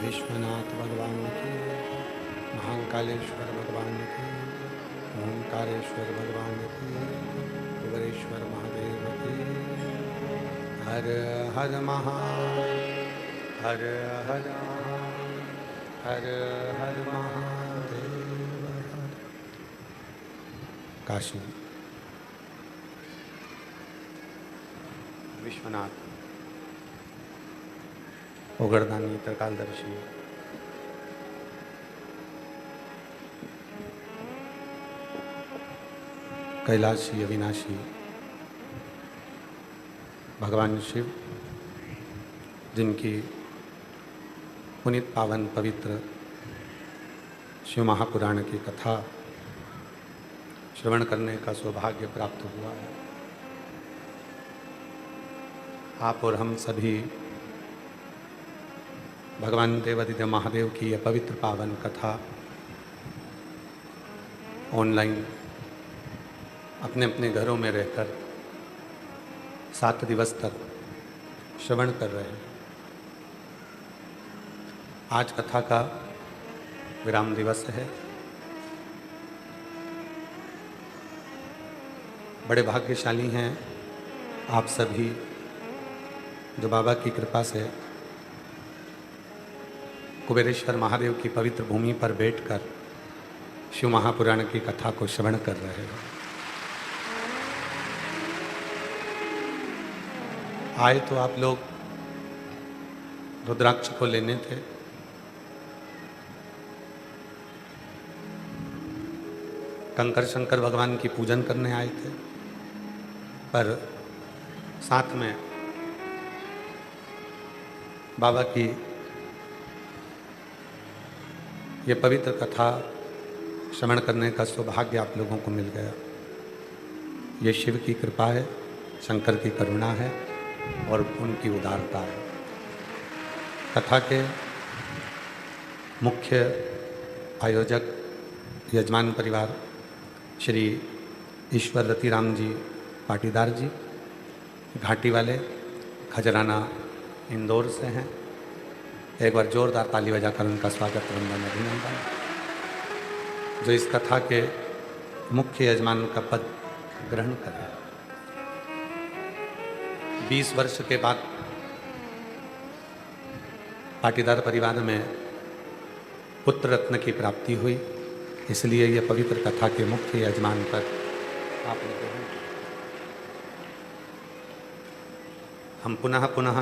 विश्वनाथ भगवान की, महाकालेश्वर भगवान की, ओंकारेश्वर भगवान की, कुबेरेश्वर महादेव की। हर हर हर हर हर हर महादेव। काशी विश्वनाथ ओगरदानी त्रिकालदर्शी कैलाशी अविनाशी भगवान शिव, जिनकी पुनीत पावन पवित्र शिव महापुराण की कथा श्रवण करने का सौभाग्य प्राप्त हुआ है। आप और हम सभी भगवान देवादिदेव महादेव की यह पवित्र पावन कथा ऑनलाइन अपने अपने घरों में रहकर 7 दिवस तक श्रवण कर रहे हैं। आज कथा का विराम दिवस है। बड़े भाग्यशाली हैं आप सभी जो बाबा की कृपा से कुबेरेश्वर महादेव की पवित्र भूमि पर बैठकर शिव महापुराण की कथा को श्रवण कर रहे हैं। आए तो आप लोग रुद्राक्ष को लेने थे, कंकर शंकर भगवान की पूजन करने आए थे, पर साथ में बाबा की ये पवित्र कथा श्रवण करने का सौभाग्य आप लोगों को मिल गया। ये शिव की कृपा है, शंकर की करुणा है और उनकी उदारता है। कथा के मुख्य आयोजक यजमान परिवार श्री ईश्वर रतिराम जी पाटीदार जी, घाटी वाले, खजराना इंदौर से हैं। एक बार जोरदार ताली बजाकर उनका स्वागत वंदन अभिनंदन। जो इस कथा के मुख्य यजमान का पद ग्रहण करें। 20 वर्ष के बाद पाटीदार परिवार में पुत्र रत्न की प्राप्ति हुई, इसलिए यह पवित्र कथा के मुख्य यजमान पर आप लोग हैं। हम पुनः पुनः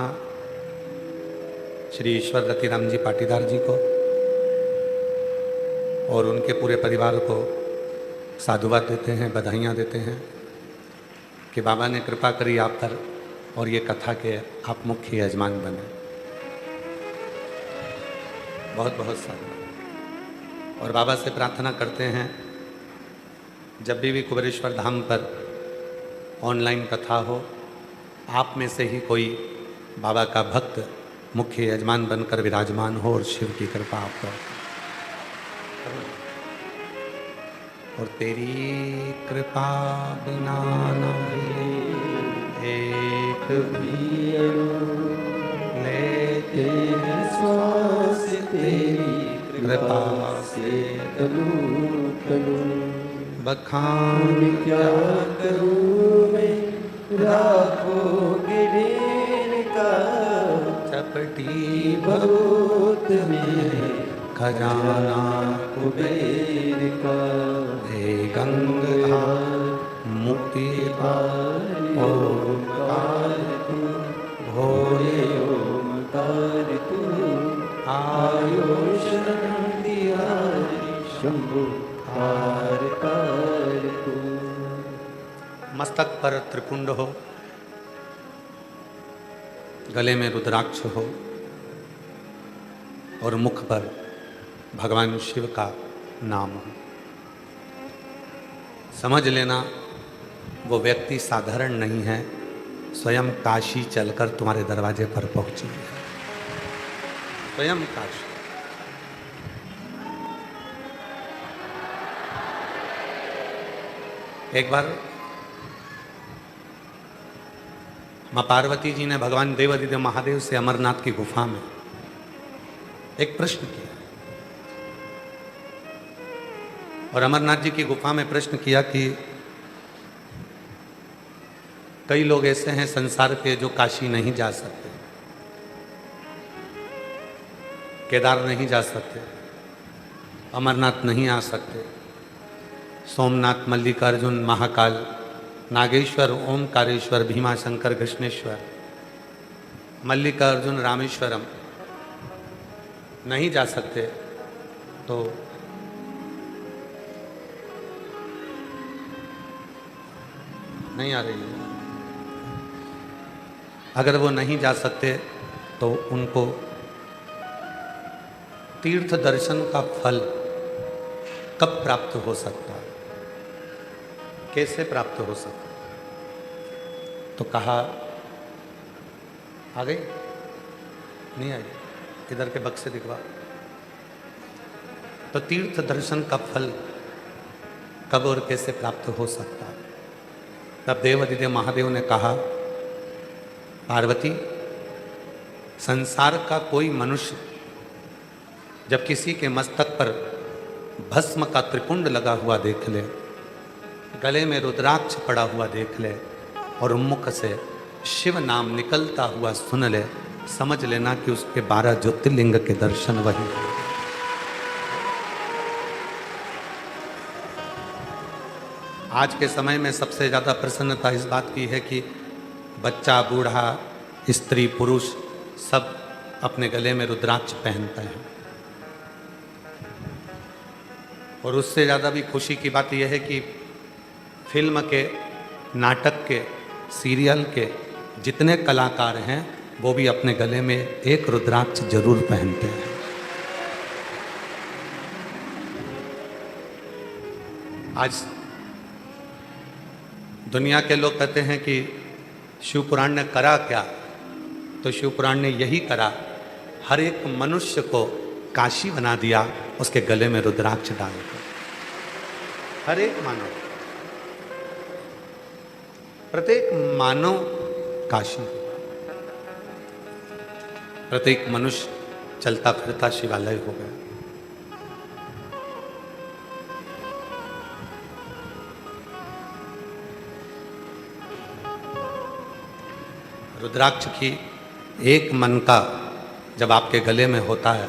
श्री ईश्वर रतिराम जी पाटीदार जी को और उनके पूरे परिवार को साधुवाद देते हैं, बधाइयाँ देते हैं कि बाबा ने कृपा करी आप पर और ये कथा के आप मुख्य यजमान बने। बहुत बहुत साधुवाद। और बाबा से प्रार्थना करते हैं जब भी कुबेरेश्वर धाम पर ऑनलाइन कथा हो, आप में से ही कोई बाबा का भक्त मुख्य यजमान बनकर विराजमान हो और शिव की कृपा आप पर। और तेरी कृपा बिना नहीं एक भी लेते श्वास, तेरी कृपा से करूं बखान क्या करूं मैं, राखों गिरेन का चपटी बहुत में खजाना कुबेर का। हे गंगाधर मुक्ति पाए ओमकार तू, भोले ओमकार तू, आयो शरण तिहारी शंभु कार कार तू। मस्तक पर त्रिपुंड हो, गले में रुद्राक्ष हो और मुख पर भगवान शिव का नाम हो, समझ लेना वो व्यक्ति साधारण नहीं है, स्वयं काशी चलकर तुम्हारे दरवाजे पर पहुंची है, स्वयं काशी। एक बार मां पार्वती जी ने भगवान देवादिदेव महादेव से अमरनाथ की गुफा में एक प्रश्न किया, और अमरनाथ जी की गुफा में प्रश्न किया कि कई लोग ऐसे हैं संसार के जो काशी नहीं जा सकते, केदार नहीं जा सकते, अमरनाथ नहीं आ सकते, सोमनाथ, मल्लिकार्जुन, महाकाल, नागेश्वर, ओमकारेश्वर, भीमाशंकर, कृष्णेश्वर, मल्लिकार्जुन, रामेश्वरम नहीं जा सकते, तो नहीं आ रही है। अगर वो नहीं जा सकते तो उनको तीर्थ दर्शन का फल कब प्राप्त हो सकता है, कैसे प्राप्त हो सकता है? तो कहा, आ गई? नहीं आई? इधर के बक्से दिखवा। तो तीर्थ दर्शन का फल कब और कैसे प्राप्त हो सकता है? तब देवादिदेव महादेव ने कहा, पार्वती, संसार का कोई मनुष्य जब किसी के मस्तक पर भस्म का त्रिपुंड लगा हुआ देख ले, गले में रुद्राक्ष पड़ा हुआ देख ले और मुख से शिव नाम निकलता हुआ सुन ले, समझ लेना कि उसके 12 ज्योतिर्लिंग के दर्शन वही हैं। आज के समय में सबसे ज़्यादा प्रसन्नता इस बात की है कि बच्चा, बूढ़ा, स्त्री, पुरुष सब अपने गले में रुद्राक्ष पहनते हैं। और उससे ज़्यादा भी खुशी की बात यह है कि फिल्म के, नाटक के, सीरियल के जितने कलाकार हैं वो भी अपने गले में एक रुद्राक्ष जरूर पहनते हैं। आज दुनिया के लोग कहते हैं कि शिव पुराण ने करा क्या, तो शिव पुराण ने यही करा, हर एक मनुष्य को काशी बना दिया उसके गले में रुद्राक्ष डालकर। हर एक मानव, प्रत्येक मानव काशी, प्रत्येक मनुष्य चलता फिरता शिवालय हो गया। रुद्राक्ष की एक मन का जब आपके गले में होता है,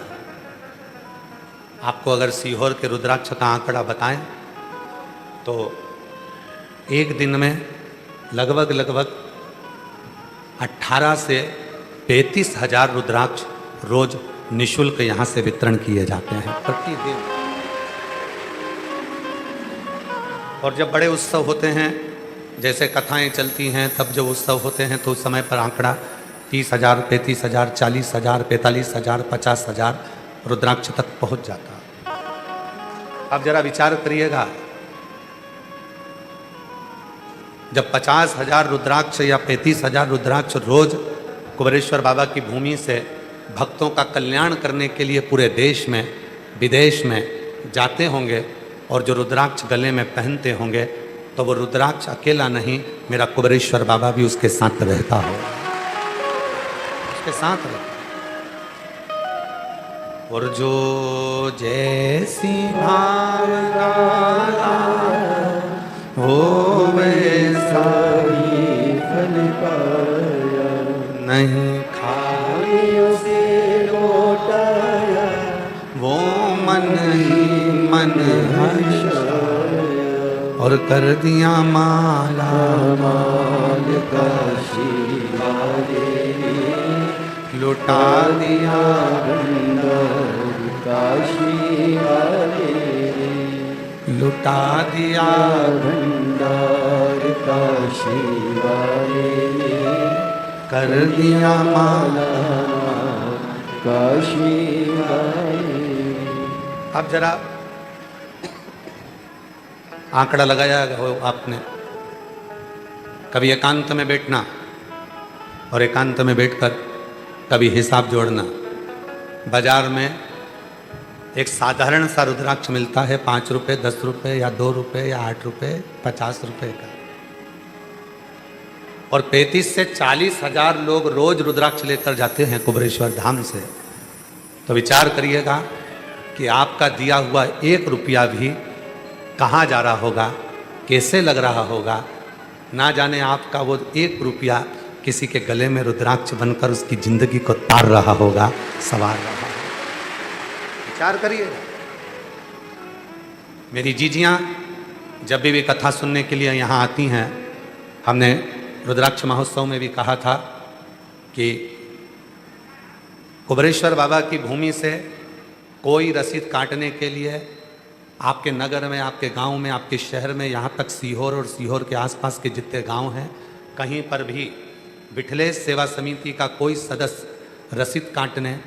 आपको अगर सीहोर के रुद्राक्ष का आंकड़ा बताएं तो एक दिन में लगभग 18 से 35 हजार रुद्राक्ष रोज निशुल्क यहाँ से वितरण किए जाते हैं प्रतिदिन। और जब बड़े उत्सव होते हैं, जैसे कथाएं चलती हैं, तब जब उत्सव होते हैं तो उस समय पर आंकड़ा 30,000, 35,000, 40,000, 45,000, 50,000 रुद्राक्ष तक पहुंच जाता है। अब जरा विचार करिएगा, जब 50,000 रुद्राक्ष या 35,000 रुद्राक्ष रोज कुबेरेश्वर बाबा की भूमि से भक्तों का कल्याण करने के लिए पूरे देश में, विदेश में जाते होंगे और जो रुद्राक्ष गले में पहनते होंगे, तो वो रुद्राक्ष अकेला नहीं, मेरा कुबेरेश्वर बाबा भी उसके साथ रहता हो, उसके साथ रहता। और जो जैसी भावना हो वैसा ही फल पाया, नहीं खाई उसे लौटाया, वो मन ही मन हर्षाया। और कर दिया माला माल काशी वाले लुटा दिया भंडार काशी वाले लुटा दिया भंडार काशी वाले कर दिया माला काशी वाले। अब जरा आंकड़ा लगाया हो आपने, कभी एकांत में बैठना और एकांत में बैठकर कभी हिसाब जोड़ना। बाजार में एक साधारण सा रुद्राक्ष मिलता है 5 रुपये, 10 रुपये या 2 रुपये या 8 रुपये, 50 रुपये का, और 35 से 40 हजार लोग रोज रुद्राक्ष लेकर जाते हैं कुबरेश्वर धाम से। तो विचार करिएगा कि आपका दिया हुआ 1 रुपया भी कहाँ जा रहा होगा, कैसे लग रहा होगा। ना जाने आपका वो 1 रुपया किसी के गले में रुद्राक्ष बनकर उसकी जिंदगी को तार रहा होगा, सवार रहा होगा। विचार करिएगा। मेरी जीजियाँ जब भी कथा सुनने के लिए यहाँ आती हैं, हमने रुद्राक्ष महोत्सव में भी कहा था कि कुबरेश्वर बाबा की भूमि से कोई रसीद काटने के लिए आपके नगर में, आपके गांव में, आपके शहर में, यहाँ तक सीहोर और सीहोर के आसपास के जितने गांव हैं, कहीं पर भी बिठले सेवा समिति का कोई सदस्य रसीद काटने,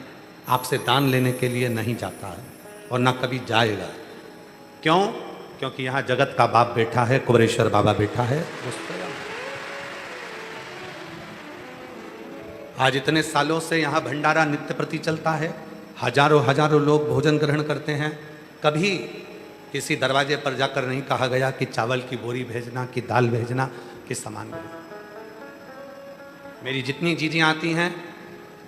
आपसे दान लेने के लिए नहीं जाता है और ना कभी जाएगा। क्यों? क्योंकि यहाँ जगत का बाप बैठा है, कुबरेश्वर बाबा बैठा है। आज इतने सालों से यहाँ भंडारा नित्य प्रति चलता है, हजारों हजारों लोग भोजन ग्रहण करते हैं। कभी किसी दरवाजे पर जाकर नहीं कहा गया कि चावल की बोरी भेजना, कि दाल भेजना, कि सामान भेजना। मेरी जितनी चीज़ें आती हैं,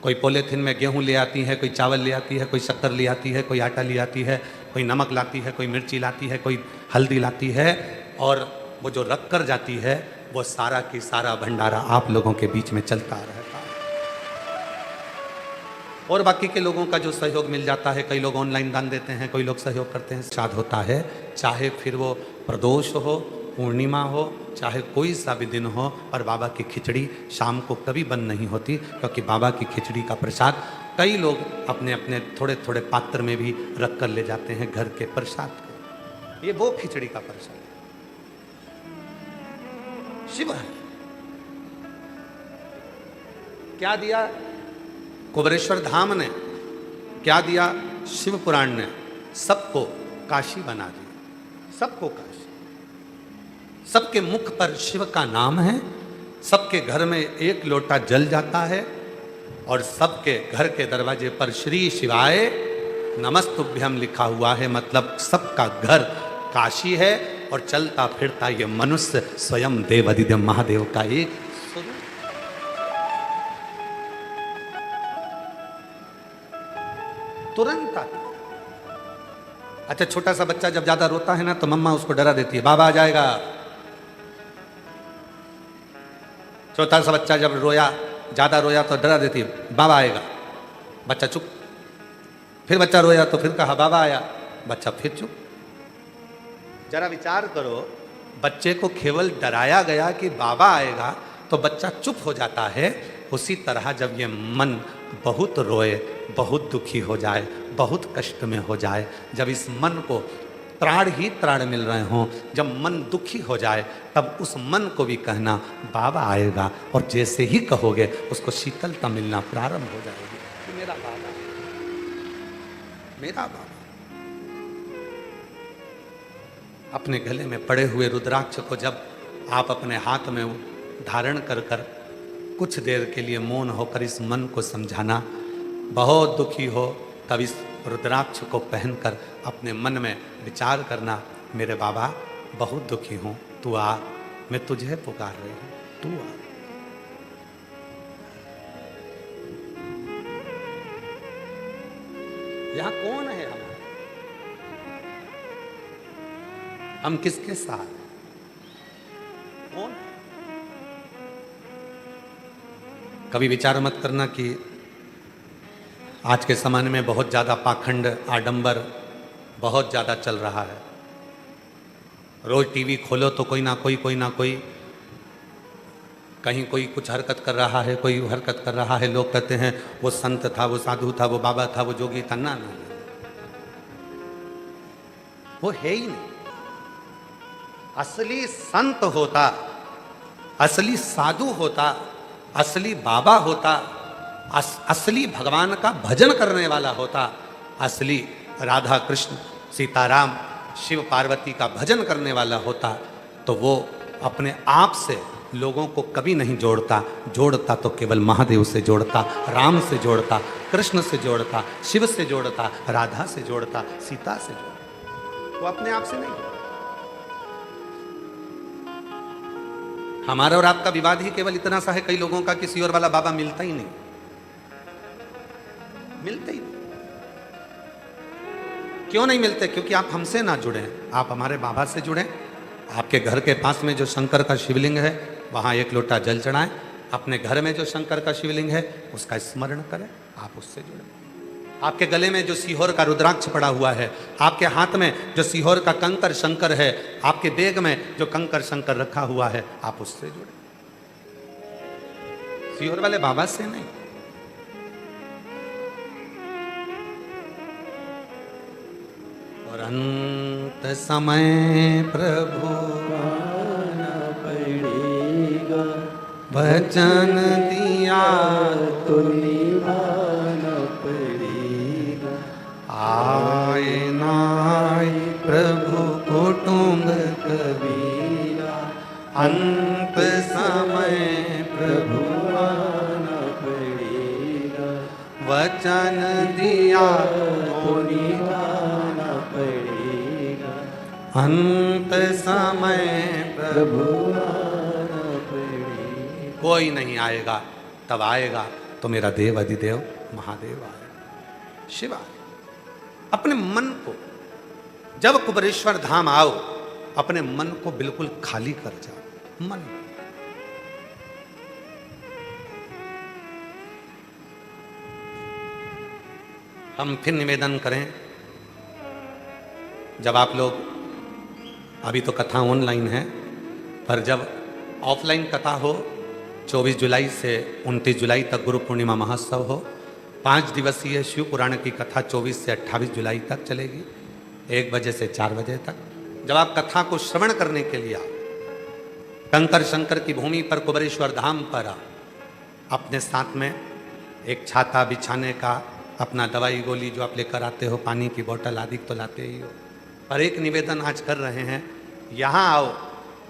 कोई पॉलीथिन में गेहूं ले आती है, कोई चावल ले आती है, कोई शक्कर ले आती है, कोई आटा ले आती है, कोई नमक लाती है, कोई मिर्ची लाती है, कोई हल्दी लाती है, और वो जो रख कर जाती है वो सारा की सारा भंडारा आप लोगों के बीच में चलता रहता है। और बाकी के लोगों का जो सहयोग मिल जाता है, कई लोग ऑनलाइन दान देते हैं, कोई लोग सहयोग करते हैं। श्राद्ध होता है, चाहे फिर वो प्रदोष हो, पूर्णिमा हो, चाहे कोई सा भी दिन हो, और बाबा की खिचड़ी शाम को कभी बंद नहीं होती, क्योंकि बाबा की खिचड़ी का प्रसाद कई लोग अपने अपने थोड़े थोड़े पात्र में भी रख कर ले जाते हैं घर के प्रसाद को। ये वो खिचड़ी का प्रसाद शिव है। क्या दिया कुबरेश्वर धाम ने, क्या दिया शिव पुराण ने? सबको काशी बना दिया, सबको काशी। सबके मुख पर शिव का नाम है, सबके घर में 1 लोटा जल जाता है, और सबके घर के दरवाजे पर श्री शिवाय नमस्तुभ्यम लिखा हुआ है। मतलब सबका घर काशी है, और चलता फिरता ये मनुष्य स्वयं देवाधिदेव महादेव का एक स्वरूप। तुरंत आता। अच्छा, छोटा सा बच्चा जब ज्यादा रोता है ना, तो मम्मा उसको डरा देती है, बाबा आ जाएगा। छोटा सा बच्चा जब रोया, ज्यादा रोया, तो डरा देती है, बाबा आएगा। बच्चा चुप। फिर बच्चा रोया तो फिर कहा बाबा आया, बच्चा फिर चुप। जरा विचार करो, बच्चे को केवल डराया गया कि बाबा आएगा तो बच्चा चुप हो जाता है। उसी तरह जब ये मन बहुत रोए, बहुत दुखी हो जाए, बहुत कष्ट में हो जाए, जब इस मन को त्राण ही त्राण मिल रहे हों, जब मन दुखी हो जाए, तब उस मन को भी कहना बाबा आएगा, और जैसे ही कहोगे उसको शीतलता मिलना प्रारंभ हो जाएगी कि मेरा बाबा, मेरा बाबा। अपने गले में पड़े हुए रुद्राक्ष को जब आप अपने हाथ में धारण कर कर कुछ देर के लिए मौन होकर इस मन को समझाना, बहुत दुखी हो तब इस रुद्राक्ष को पहनकर अपने मन में विचार करना, मेरे बाबा बहुत दुखी हूँ, तू आ, मैं तुझे पुकार रही हूँ, तू आ। यहाँ कौन है हमारा? हम किसके साथ? कौन? कभी विचार मत करना कि आज के ज़माने में बहुत ज़्यादा पाखंड, आडंबर बहुत ज़्यादा चल रहा है। रोज टीवी खोलो तो कोई ना कोई कहीं कोई कुछ हरकत कर रहा है, कोई हरकत कर रहा है, लोग कहते हैं वो संत था, वो साधु था, वो बाबा था, वो जोगी था। ना ना, वो है ही नहीं। असली संत होता, असली साधु होता, असली बाबा होता, असली भगवान का भजन करने वाला होता, असली राधा कृष्ण सीताराम शिव पार्वती का भजन करने वाला होता, तो वो अपने आप से लोगों को कभी नहीं जोड़ता तो केवल महादेव से जोड़ता, राम से जोड़ता, कृष्ण से जोड़ता, शिव से जोड़ता, राधा से जोड़ता, सीता से जोड़ता। वो अपने आप से नहीं। हमारा और आपका विवाद ही केवल इतना सा है, कई लोगों का किसी और वाला बाबा मिलता ही नहीं, मिलते ही नहीं। क्यों नहीं मिलते? क्योंकि आप हमसे ना जुड़े, आप हमारे बाबा से जुड़े। आपके घर के पास में जो शंकर का शिवलिंग है वहां एक लोटा जल चढ़ाएं। अपने घर में जो शंकर का शिवलिंग है उसका स्मरण करें, आप उससे जुड़े। आपके गले में जो सीहोर का रुद्राक्ष पड़ा हुआ है, आपके हाथ में जो सीहोर का कंकर शंकर है, आपके बैग में जो कंकर शंकर रखा हुआ है, आप उससे जुड़े, सीहोर वाले बाबा से नहीं। और अंत समय प्रभु आना पड़ेगा, वचन दिया तो निभाना पड़ेगा। आए नाय प्रभु कुटुंब कबीरा अंत समय प्रभु आना पड़ेगा, वचन दिया तो निभाना पड़ेगा। अंत समय प्रभु। प्रभु आना पड़ेगा। कोई नहीं आएगा, तब आएगा तो मेरा देव अधिदेव महादेव आएगा, शिव आएगा। अपने मन को, जब कुबेरेश्वर धाम आओ, अपने मन को बिल्कुल खाली कर जाओ। मन हम फिर निवेदन करें, जब आप लोग, अभी तो कथा ऑनलाइन है, पर जब ऑफलाइन कथा हो, 24 जुलाई से 29 जुलाई तक गुरु पूर्णिमा महोत्सव हो, 5 दिवसीय शिव पुराण की कथा 24 से 28 जुलाई तक चलेगी, 1 बजे से 4 बजे तक। जब आप कथा को श्रवण करने के लिए आओ, कंकर शंकर की भूमि पर कुबेरेश्वर धाम पर आओ, अपने साथ में एक छाता बिछाने का, अपना दवाई गोली जो आप लेकर आते हो, पानी की बोतल आदि तो लाते ही हो, पर एक निवेदन आज कर रहे हैं, यहाँ आओ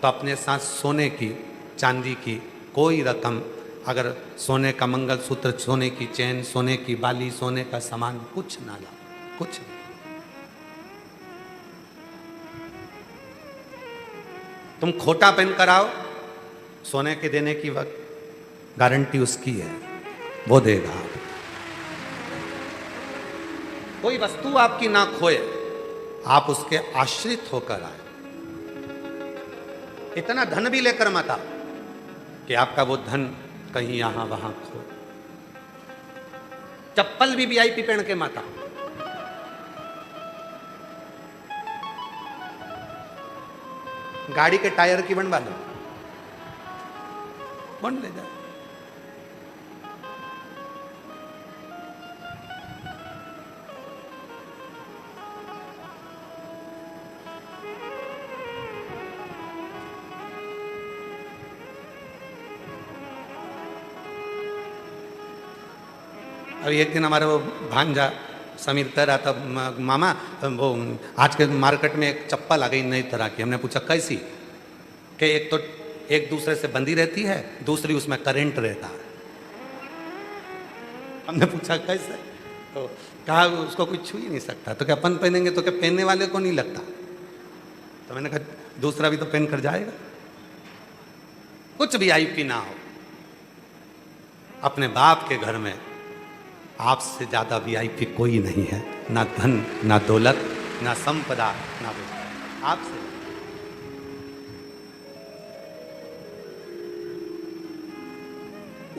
तो अपने साथ सोने की, चांदी की कोई रकम, अगर सोने का मंगलसूत्र, सोने की चैन, सोने की बाली, सोने का सामान कुछ ना लाओ, कुछ नहीं। तुम खोटा पहन कर आओ, सोने के देने की वक्त गारंटी उसकी है, वो देगा। कोई वस्तु आपकी ना खोए, आप उसके आश्रित होकर आए। इतना धन भी लेकर मत आओ कि आपका वो धन कहीं यहां वहां खो। चप्पल भी वीआईपी पहन के मत आओ। गाड़ी के टायर की बनवा लो, बन ले जाए। अभी एक दिन हमारे वो भांजा समीर कह रहा था, मामा वो आज के मार्केट में एक चप्पल आ गई नई तरह की। हमने पूछा कैसी? कि एक तो एक दूसरे से बंधी रहती है, दूसरी उसमें करंट रहता है। हमने पूछा कैसे? तो कहा उसको कोई छू ही नहीं सकता। तो क्या अपन पहनेंगे तो क्या पहनने वाले को नहीं लगता? तो मैंने कहा दूसरा भी तो पहन कर जाएगा। कुछ भी आईपी ना हो, अपने बाप के घर में आपसे ज्यादा वीआईपी कोई नहीं है, ना धन, ना दौलत, ना संपदा, ना विद्या। आपसे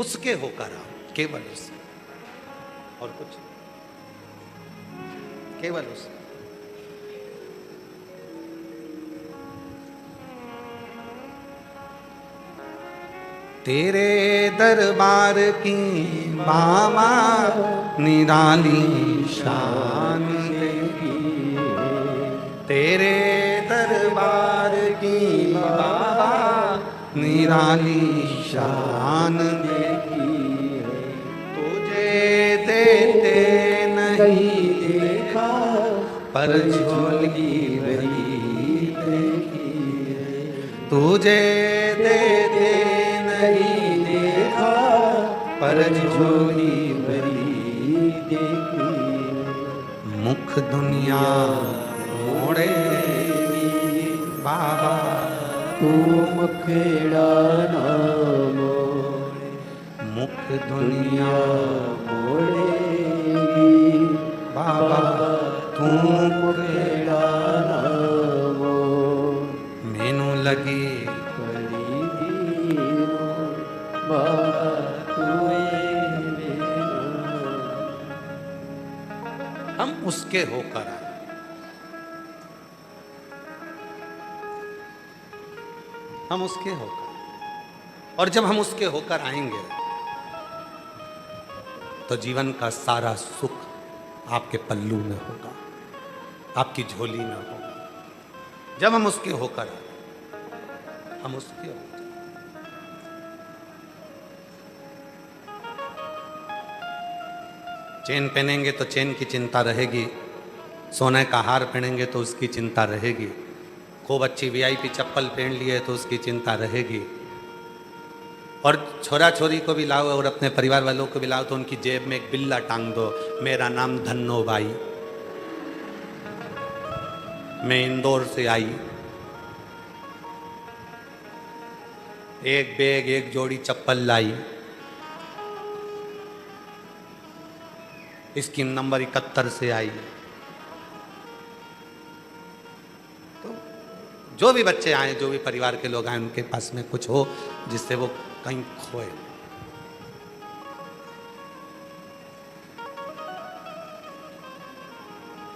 उसके होकर आओ, केवल उसके, और कुछ, केवल उसके। तेरे दरबार की बाबा निराली शान देखी है। तेरे दरबार की बाबा निराली शान देखी है। तुझे देते नहीं देखा पर झोली भरी देखी है। तुझे देते नहीं देखा पर झोली भरी देखी है। मुख दुनिया मोड़े बाबा तू मुखेड़ा ना मोड़े, मुख दुनिया मोड़ेगी बाबा तू मुखेड़ा ना मोड़। मैनू लगी बड़ी दीनो बाबा तुए मेरा। हम उसके होकर आए। हम उसके होकर, और जब हम उसके होकर आएंगे तो जीवन का सारा सुख आपके पल्लू में होगा, आपकी झोली में होगा। जब हम उसके होकर आए, हम उसके होकर। चेन पहनेंगे तो चेन की चिंता रहेगी, सोने का हार पहनेंगे तो उसकी चिंता रहेगी, खूब अच्छी वीआईपी चप्पल पहन लिए तो उसकी चिंता रहेगी, और छोरा छोरी को भी लाओ और अपने परिवार वालों को भी लाओ तो उनकी जेब में एक बिल्ला टांग दो, मेरा नाम धन्नो बाई, मैं इंदौर से आई। एक बैग एक जोड़ी चप्पल लाई, इसकी नंबर 71 से आई। तो जो भी बच्चे आए, जो भी परिवार के लोग आए, उनके पास में कुछ हो जिससे वो कहीं खोए।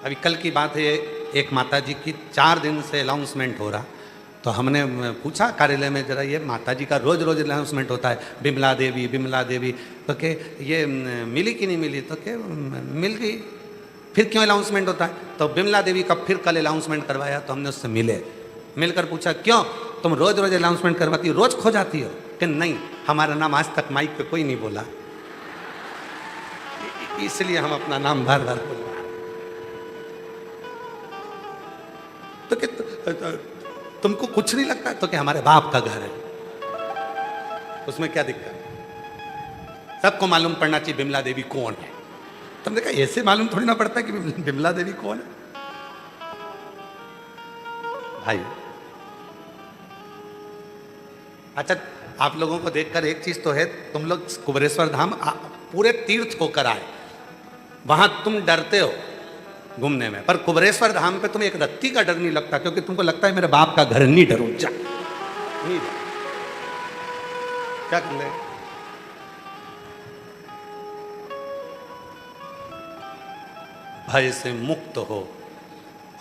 अभी कल की बात है, एक माताजी की 4 दिन से अनाउंसमेंट हो रहा, तो हमने पूछा कार्यालय में, जरा ये माताजी का रोज रोज अनाउंसमेंट होता है, बिमला देवी बिमला देवी, तो के ये मिली कि नहीं मिली, तो के मिल गई, फिर क्यों अनाउंसमेंट होता है, तो बिमला देवी का फिर कल अनाउंसमेंट करवाया, तो हमने उससे मिले, मिलकर पूछा क्यों तुम रोज रोज अनाउंसमेंट करवाती हो, रोज खो जाती हो, कि नहीं हमारा नाम आज तक माइक पे कोई नहीं बोला, इसलिए हम अपना नाम बार बार बोल रहे। तो कि तुमको कुछ नहीं लगता, तो कि हमारे बाप का घर है, उसमें क्या दिक्कत है, सबको मालूम पड़ना चाहिए बिमला देवी कौन है। तुमने कहा ऐसे मालूम थोड़ी ना पड़ता कि बिमला देवी कौन है। भाई अच्छा, आप लोगों को देखकर एक चीज तो है, तुम लोग कुबेरेश्वर धाम पूरे तीर्थ होकर आए, वहां तुम डरते हो घूमने में, पर कुबेरेश्वर धाम पे तुम्हें एक रत्ती का डर नहीं लगता, क्योंकि तुमको लगता है मेरे बाप का घर, नहीं डरो, जा नहीं जा। क्या कर ले, भय से मुक्त हो,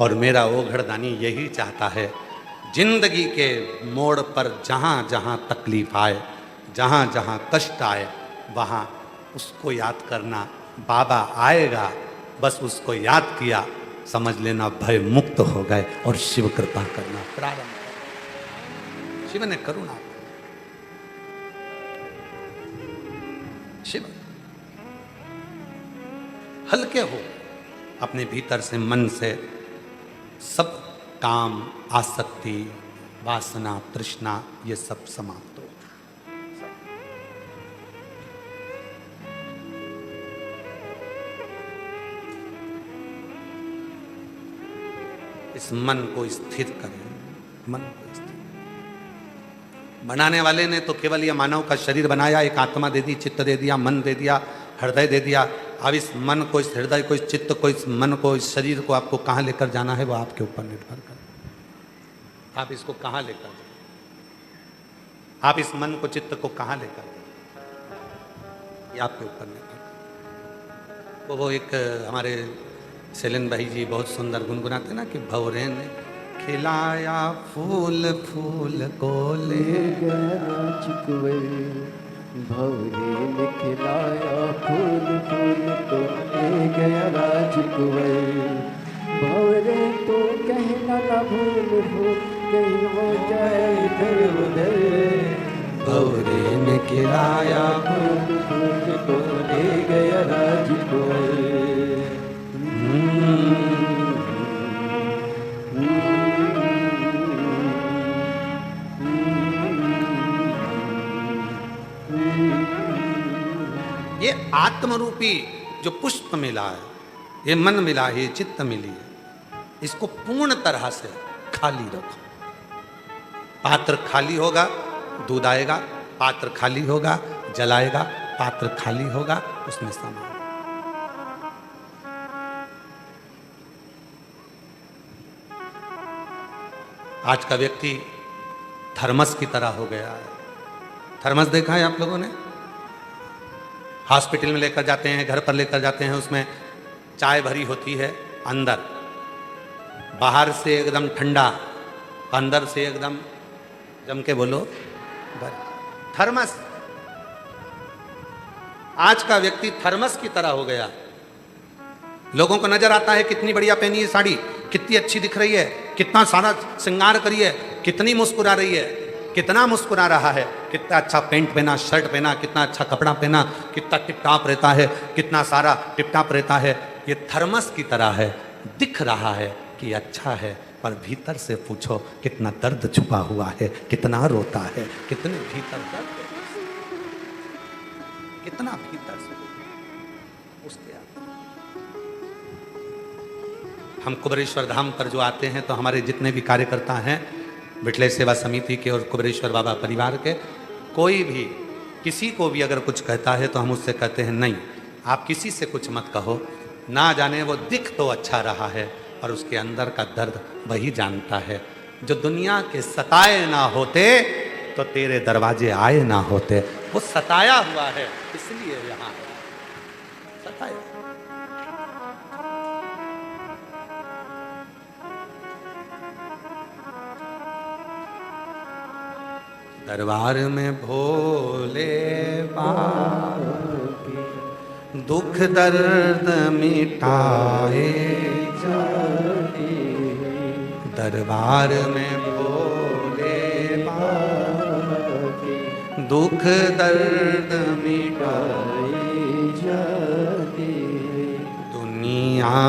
और मेरा ओघड़दानी यही चाहता है, जिंदगी के मोड़ पर जहां जहां तकलीफ आए, जहां जहां कष्ट आए, वहां उसको याद करना, बाबा आएगा, बस उसको याद किया, समझ लेना भय मुक्त हो गए, और शिव कृपा करना प्रारंभ। शिव ने करुणा, शिव हल्के हो, अपने भीतर से, मन से सब काम, आसक्ति, वासना, तृष्णा, ये सब समाप्त हो। इस मन को स्थिर करें, मन को स्थिर। बनाने वाले ने तो केवल यह मानव का शरीर बनाया, एक आत्मा दे दी, चित्त दे दिया, मन दे दिया, हृदय दे दिया। अब इस मन को, इस हृदय को, इस चित्त को, इस मन को, इस शरीर को आपको कहाँ लेकर जाना है, वो आपके ऊपर निर्भर कर। आप इसको कहाँ लेकर जाए, आप इस मन को, चित्त को कहाँ लेकर जाए, ये आपके ऊपर निर्भर। वो एक हमारे सेलन भाई जी बहुत सुंदर गुनगुनाते ना कि भवरे ने खिलाया फूल फूल को ले गया चिकवे भवरे ने खिलाया फूल फूल तो ले गया राजकुवे भवरे तो कहना न भूल भूल कहीं हो जाए इधर उधर भवरे ने खिलाया फूल फूल तो ले गया राजकुवे ये आत्मरूपी जो पुष्प मिला है, ये मन मिला है, ये चित्त मिली है, इसको पूर्ण तरह से खाली रखो। पात्र खाली होगा दूध आएगा, पात्र खाली होगा जल आएगा, पात्र खाली होगा उसमें समा। आज का व्यक्ति थर्मस की तरह हो गया है। थर्मस देखा है आप लोगों ने? हॉस्पिटल में लेकर जाते हैं, घर पर लेकर जाते हैं, उसमें चाय भरी होती है, अंदर बाहर से एकदम ठंडा, अंदर से एकदम जम के बोलो थर्मस। आज का व्यक्ति थर्मस की तरह हो गया। लोगों को नजर आता है कितनी बढ़िया पहनी है साड़ी, कितनी अच्छी दिख रही है, कितना सारा श्रृंगार करी है, कितनी मुस्कुरा रही है, कितना मुस्कुरा रहा है, कितना अच्छा पेंट पहना, शर्ट पहना, कितना अच्छा कपड़ा पहना, कितना टिपटाप रहता है, कितना सारा टिपटाप रहता है। ये थर्मस की तरह है, दिख रहा है कि अच्छा है, पर भीतर से पूछो कितना दर्द छुपा हुआ है, कितना रोता है, कितने भीतर दर्द है, कितना भीतर से उसके हम कुबेरेश्वर धाम पर जो आते हैं तो हमारे जितने भी कार्यकर्ता हैं बिटले सेवा समिति के और कुबेरेश्वर बाबा परिवार के, कोई भी किसी को भी अगर कुछ कहता है तो हम उससे कहते हैं नहीं, आप किसी से कुछ मत कहो, ना जाने वो दिख तो अच्छा रहा है पर उसके अंदर का दर्द वही जानता है। जो दुनिया के सताए ना होते तो तेरे दरवाजे आए ना होते। वो सताया हुआ है इसलिए यहाँ है, सताया। दरबार में भोले बाबा दुख दर्द मिटाए जाते, दरबार में भोले बाबा दुख दर्द मिटाए जाते, दुनिया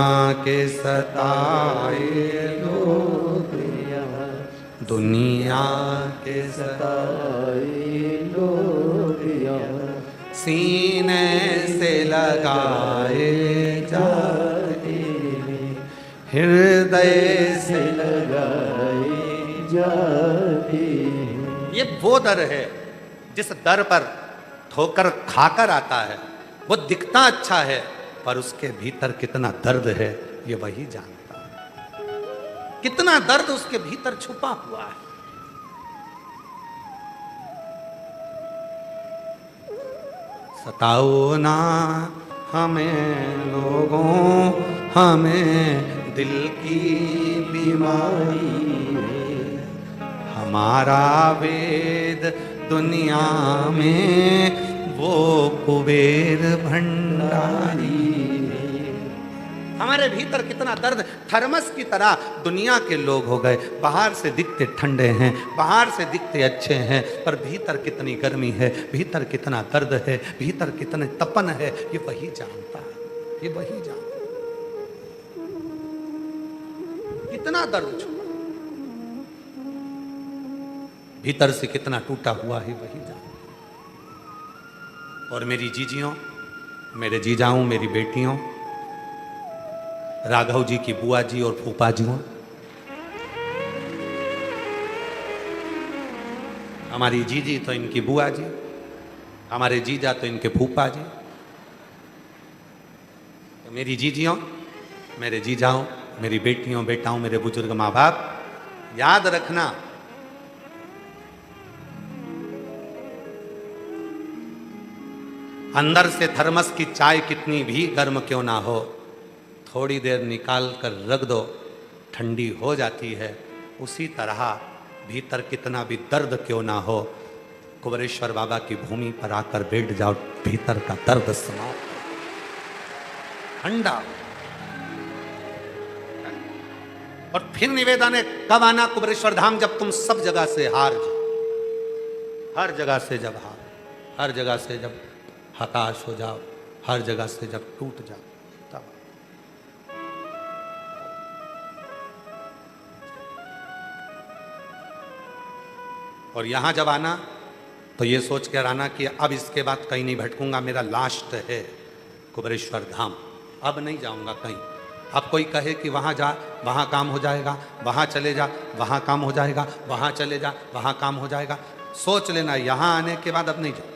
के सताए लोग, दुनिया के सताए लोग सीने से लगाए जाते, हृदय से लगाए जाते। ये वो दर है जिस दर पर ठोकर खाकर आता है। वो दिखता अच्छा है पर उसके भीतर कितना दर्द है ये वही जानता है, कितना दर्द उसके भीतर छुपा हुआ है। सताओ ना हमें लोगों, हमें दिल की बीमारी है, हमारा वेद दुनिया में वो कुबेर भंडारी है। हमारे भीतर कितना दर्द, थर्मस की तरह दुनिया के लोग हो गए। बाहर से दिखते ठंडे हैं, बाहर से दिखते अच्छे हैं, पर भीतर कितनी गर्मी है, भीतर कितना दर्द है, भीतर कितने तपन है, ये वही जानता है, ये वही जानता है। कितना दर्द छुपा भीतर से, कितना टूटा हुआ है, वही जानता है। और मेरी जीजियों, मेरे जीजाओं, मेरी बेटियों, राघव जी की बुआ जी और फूफा जी, हमारी जीजी तो इनकी बुआ जी, हमारे जीजा तो इनके फूफा जी। तो मेरी जीजियों, मेरे जीजाओं, मेरी बेटियों, बेटाओं, मेरे बुजुर्ग माँ बाप, याद रखना अंदर से थर्मस की चाय कितनी भी गर्म क्यों ना हो, थोड़ी देर निकाल कर रख दो, ठंडी हो जाती है, उसी तरह भीतर कितना भी दर्द क्यों ना हो, कुबेरेश्वर बाबा की भूमि पर आकर बैठ जाओ, भीतर का दर्द समाप्त, ठंडा। और फिर निवेदन है, कब आना कुबेरेश्वर धाम? जब तुम सब जगह से हार जाओ, हर जगह से जब हार, हर जगह से जब हताश हो जाओ, हर जगह से जब टूट जाओ, तब। और यहां जब आना तो ये सोच कर आना कि अब इसके बाद कहीं नहीं भटकूंगा, मेरा लास्ट है कुबेरेश्वर धाम, अब नहीं जाऊंगा कहीं। अब कोई कहे कि वहां जा, वहां काम हो जाएगा, वहां चले जा, वहां काम हो जाएगा, वहां चले जा, वहां काम हो जाएगा, सोच लेना यहां आने के बाद अब नहीं जाओ।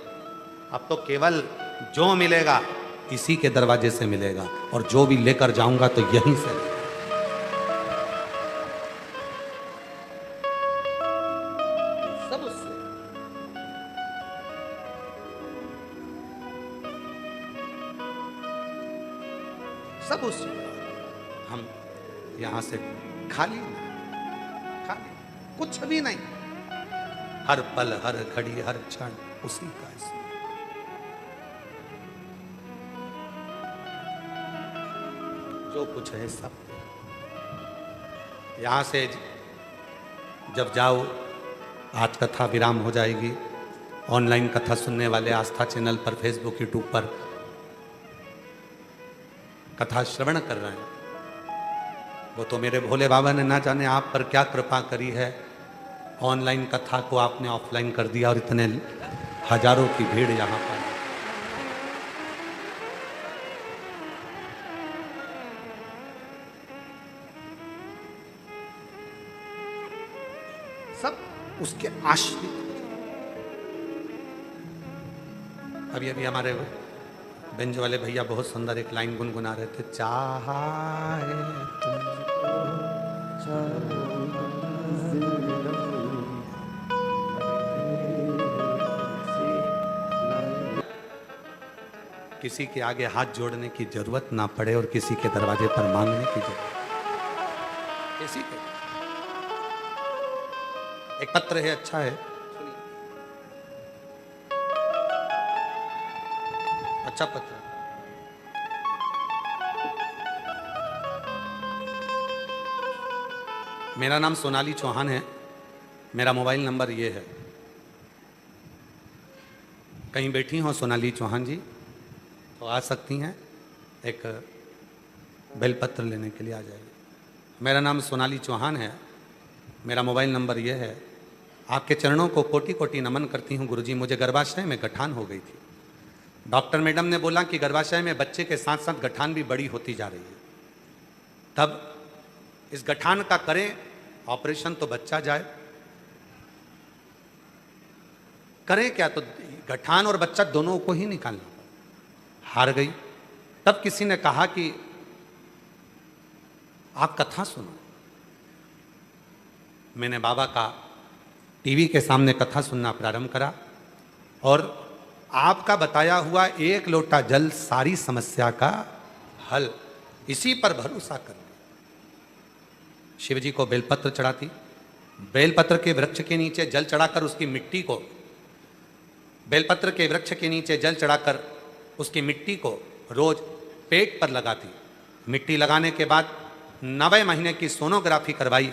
अब तो केवल जो मिलेगा इसी के दरवाजे से मिलेगा, और जो भी लेकर जाऊंगा तो यहीं से। सब उससे। सब उससे। हम यहां से खाली कुछ भी नहीं, हर पल, हर घड़ी, हर क्षण उसी का इसमें। जो कुछ है सब यहां से जब जाओ, आज कथा विराम हो जाएगी। ऑनलाइन कथा सुनने वाले आस्था चैनल पर, फेसबुक, यूट्यूब पर कथा श्रवण कर रहे हैं, वो तो मेरे भोले बाबा ने ना जाने आप पर क्या कृपा करी है, ऑनलाइन कथा को आपने ऑफलाइन कर दिया और इतने हजारों की भीड़ यहां पर। सब उसके आश्रित। अभी अभी हमारे बेंच वाले भैया बहुत सुंदर एक लाइन गुनगुना रहे थे, चाहा है किसी के आगे हाथ जोड़ने की जरूरत ना पड़े और किसी के दरवाजे पर मांगने की जरूरत। किसी के एक पत्र है, अच्छा है, अच्छा पत्र। मेरा नाम सोनाली चौहान है, मेरा मोबाइल नंबर ये है। कहीं बैठी हो सोनाली चौहान जी तो आ सकती हैं, एक बेलपत्र लेने के लिए आ जाइए। मेरा नाम सोनाली चौहान है, मेरा मोबाइल नंबर ये है। आपके चरणों को कोटि कोटि नमन करती हूँ गुरुजी। मुझे गर्भाशय में गठान हो गई थी, डॉक्टर मैडम ने बोला कि गर्भाशय में बच्चे के साथ साथ गठान भी बड़ी होती जा रही है, तब इस गठान का करें ऑपरेशन तो बच्चा जाए, करें क्या? तो गठान और बच्चा दोनों को ही निकालना पड़ा। हार गई। तब किसी ने कहा कि आप कथा सुनो। मैंने बाबा का टीवी के सामने कथा सुनना प्रारंभ करा और आपका बताया हुआ एक लोटा जल सारी समस्या का हल, इसी पर भरोसा कर। शिव जी को बेलपत्र चढ़ाती, बेलपत्र के वृक्ष के नीचे जल चढ़ाकर उसकी मिट्टी को, बेलपत्र के वृक्ष के नीचे जल चढ़ाकर उसकी मिट्टी को रोज पेट पर लगाती। मिट्टी लगाने के बाद 9 महीने की सोनोग्राफी करवाई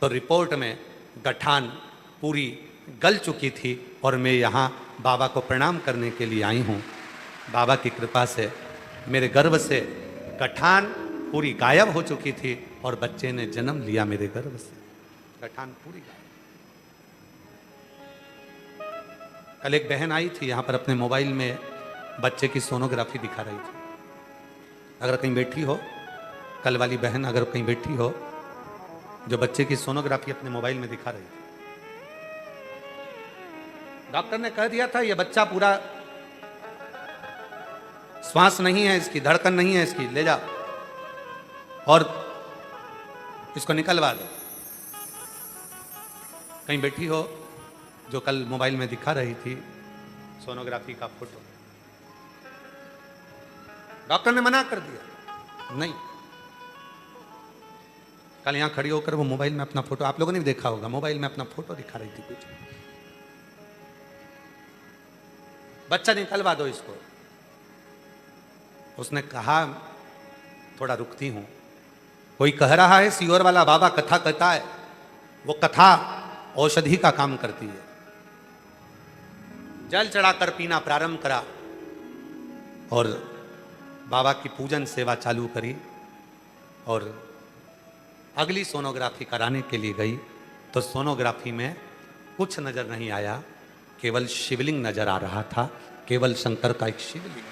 तो रिपोर्ट में गठान पूरी गल चुकी थी और मैं यहाँ बाबा को प्रणाम करने के लिए आई हूँ। बाबा की कृपा से मेरे गर्भ से गठान पूरी गायब हो चुकी थी और बच्चे ने जन्म लिया मेरे गर्भ से। गठान पूरी गायब। कल एक बहन आई थी यहाँ पर, अपने मोबाइल में बच्चे की सोनोग्राफी दिखा रही थी। अगर कहीं बैठी हो, कल वाली बहन अगर कहीं बैठी हो जो बच्चे की सोनोग्राफी अपने मोबाइल में दिखा रही थी, डॉक्टर ने कह दिया था ये बच्चा पूरा श्वास नहीं है, इसकी धड़कन नहीं है, इसकी ले जाओ और इसको निकलवा दो। कहीं बैठी हो जो कल मोबाइल में दिखा रही थी सोनोग्राफी का फोटो, डॉक्टर ने मना कर दिया, नहीं कल यहाँ खड़ी होकर वो मोबाइल में अपना फोटो, आप लोगों ने भी देखा होगा, मोबाइल में अपना फोटो दिखा रही थी कुछ। बच्चा निकलवा दो इसको। उसने कहा थोड़ा रुकती हूं। कोई कह रहा है सीहोर वाला बाबा कथा कहता है, वो कथा औषधि का काम करती है। जल चढ़ाकर पीना प्रारंभ करा और बाबा की पूजन सेवा चालू करी और अगली सोनोग्राफी कराने के लिए गई तो सोनोग्राफी में कुछ नजर नहीं आया, केवल शिवलिंग नजर आ रहा था, केवल शंकर का एक शिवलिंग।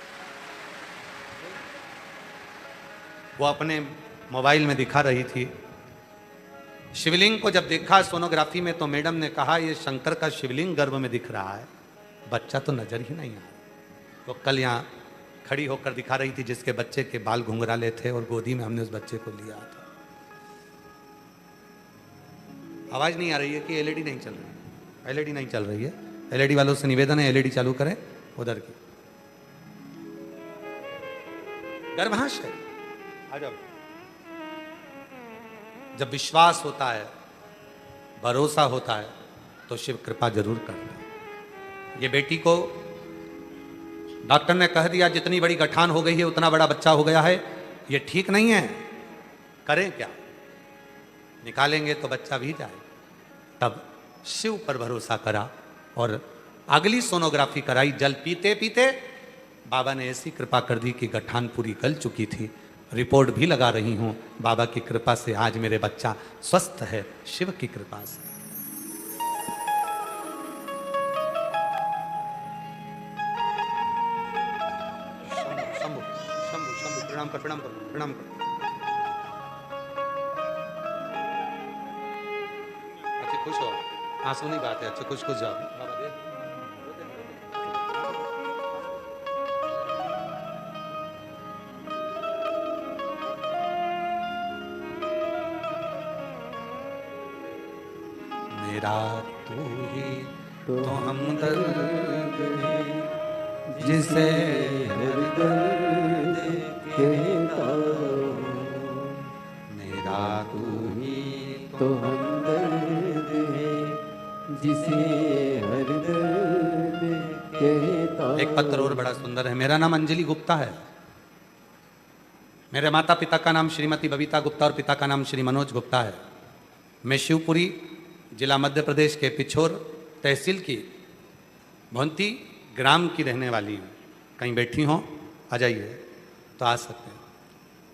वो अपने मोबाइल में दिखा रही थी। शिवलिंग को जब देखा सोनोग्राफी में तो मैडम ने कहा ये शंकर का शिवलिंग गर्भ में दिख रहा है, बच्चा तो नजर ही नहीं आया। तो कल यहाँ खड़ी होकर दिखा रही थी जिसके बच्चे के बाल घुंघराले थे और गोदी में हमने उस बच्चे को लिया था। आवाज नहीं आ रही है कि एलईडी नहीं चल रही है? एलईडी नहीं चल रही है। एलईडी वालों से निवेदन है एलईडी चालू करें उधर की। गर्भाशय है। आ जाओ। जब विश्वास होता है, भरोसा होता है तो शिव कृपा जरूर करता है। ये बेटी को डॉक्टर ने कह दिया जितनी बड़ी गठान हो गई है उतना बड़ा बच्चा हो गया है, ये ठीक नहीं है, करें क्या? निकालेंगे तो बच्चा भी जाए। तब शिव पर भरोसा करा और अगली सोनोग्राफी कराई। जल पीते पीते बाबा ने ऐसी कृपा कर दी कि गठान पूरी गल चुकी थी। रिपोर्ट भी लगा रही हूं, बाबा की कृपा से आज मेरे बच्चा स्वस्थ है, शिव की कृपा से। शंभु शंभु शंभु प्रणाम कर, प्रणाम कर, प्रणाम कर। अच्छा खुश हो, आंसू नहीं बात है। अच्छा खुश खुश जाओ बाबा दे। मेरा तू ही तो हमदर्द है, जिसे हर दर्द कहता मेरा तू ही तो हमदर्द है, जिसे हर दर्द कहता। एक पत्र और बड़ा सुंदर है। मेरा नाम अंजलि गुप्ता है। मेरे माता पिता का नाम श्रीमती बबीता गुप्ता और पिता का नाम श्री मनोज गुप्ता है। मैं शिवपुरी जिला मध्य प्रदेश के पिछोर तहसील की भोंती ग्राम की रहने वाली हूँ। कहीं बैठी हो आ जाइए तो आ सकते हैं।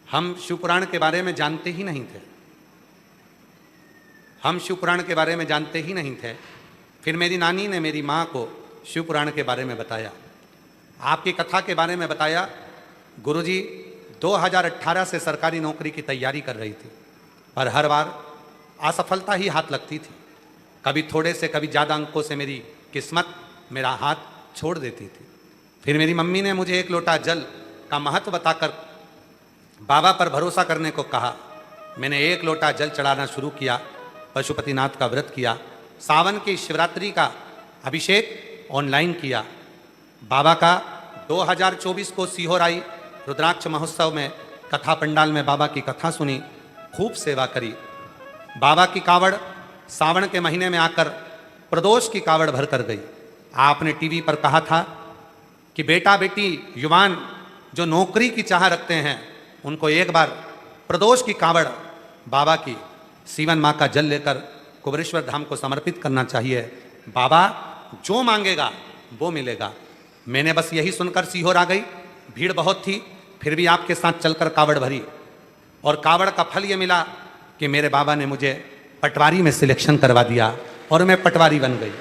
हम शिवपुराण के बारे में जानते ही नहीं थे। हम शिवपुराण के बारे में जानते ही नहीं थे। फिर मेरी नानी ने मेरी माँ को शिवपुराण के बारे में बताया, आपकी कथा के बारे में बताया। गुरुजी 2018 से सरकारी नौकरी की तैयारी कर रही थी, पर हर बार असफलता ही हाथ लगती थी। कभी थोड़े से कभी ज़्यादा अंकों से मेरी किस्मत मेरा हाथ छोड़ देती थी। फिर मेरी मम्मी ने मुझे एक लोटा जल का महत्व बताकर बाबा पर भरोसा करने को कहा। मैंने एक लोटा जल चढ़ाना शुरू किया, पशुपतिनाथ का व्रत किया, सावन की शिवरात्रि का अभिषेक ऑनलाइन किया। बाबा का 2024 को सीहोर आई रुद्राक्ष महोत्सव में कथा पंडाल में बाबा की कथा सुनी, खूब सेवा करी। बाबा की कावड़ सावन के महीने में आकर प्रदोष की कावड़ भर कर गई। आपने टीवी पर कहा था कि बेटा बेटी युवान जो नौकरी की चाह रखते हैं उनको एक बार प्रदोष की कावड़ बाबा की सीवन माँ का जल लेकर कुबरेश्वर धाम को समर्पित करना चाहिए। बाबा जो मांगेगा वो मिलेगा। मैंने बस यही सुनकर सीहोर आ गई। भीड़ बहुत थी, फिर भी आपके साथ चलकर कावड़ भरी और कावड़ का फल ये मिला कि मेरे बाबा ने मुझे पटवारी में सिलेक्शन करवा दिया और मैं पटवारी बन गई।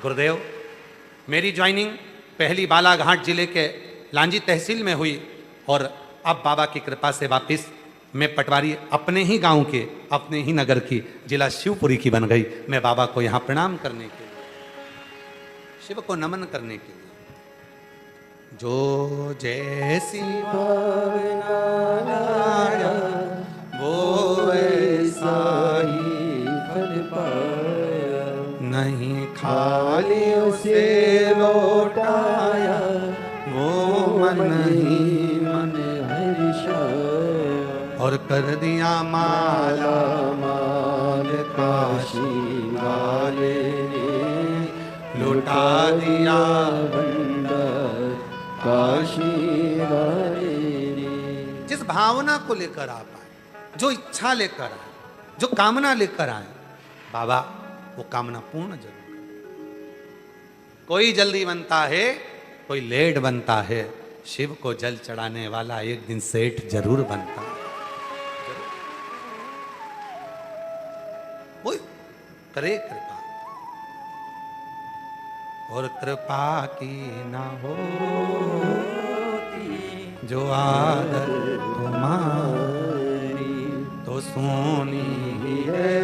गुरुदेव, मेरी ज्वाइनिंग पहली बालाघाट जिले के लांजी तहसील में हुई और अब बाबा की कृपा से वापस मैं पटवारी अपने ही गांव के, अपने ही नगर की, जिला शिवपुरी की बन गई। मैं बाबा को यहाँ प्रणाम करने के लिए, शिव को नमन करने के लिए। जो जैसी भावना लाया वो ऐसा ही फल पाया, नहीं खाली उसे लौटाया, वो मन ही मन हर्षाया। और कर दिया माला माल काशी वाले ने लुटा दिया भंडार काशी वाले ने। जिस भावना को लेकर आप आए, जो इच्छा लेकर आए, जो कामना लेकर आए, बाबा वो कामना पूर्ण जरूर करे। कोई जल्दी बनता है, कोई लेट बनता है, शिव को जल चढ़ाने वाला एक दिन सेठ जरूर बनता है। वो करे कृपा, और कृपा की ना हो जो आदत तुम्हारी तो सोनी ही है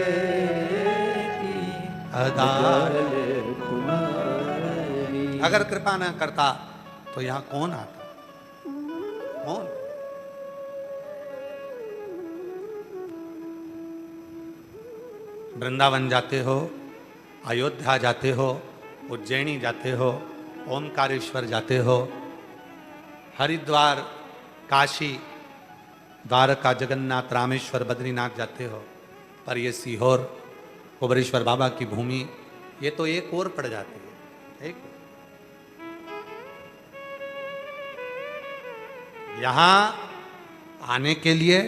अदालत तुम्हारी। अगर कृपा ना करता तो यहां कौन आता? कौन? वृंदावन जाते हो, अयोध्या जाते हो, उज्जैनी जाते हो, ओमकारेश्वर जाते हो, हरिद्वार, काशी, द्वारका, जगन्नाथ, रामेश्वर, बद्रीनाथ जाते हो, पर ये सीहोर कुबरेश्वर बाबा की भूमि ये तो एक और पड़ जाती है। एक यहां आने के लिए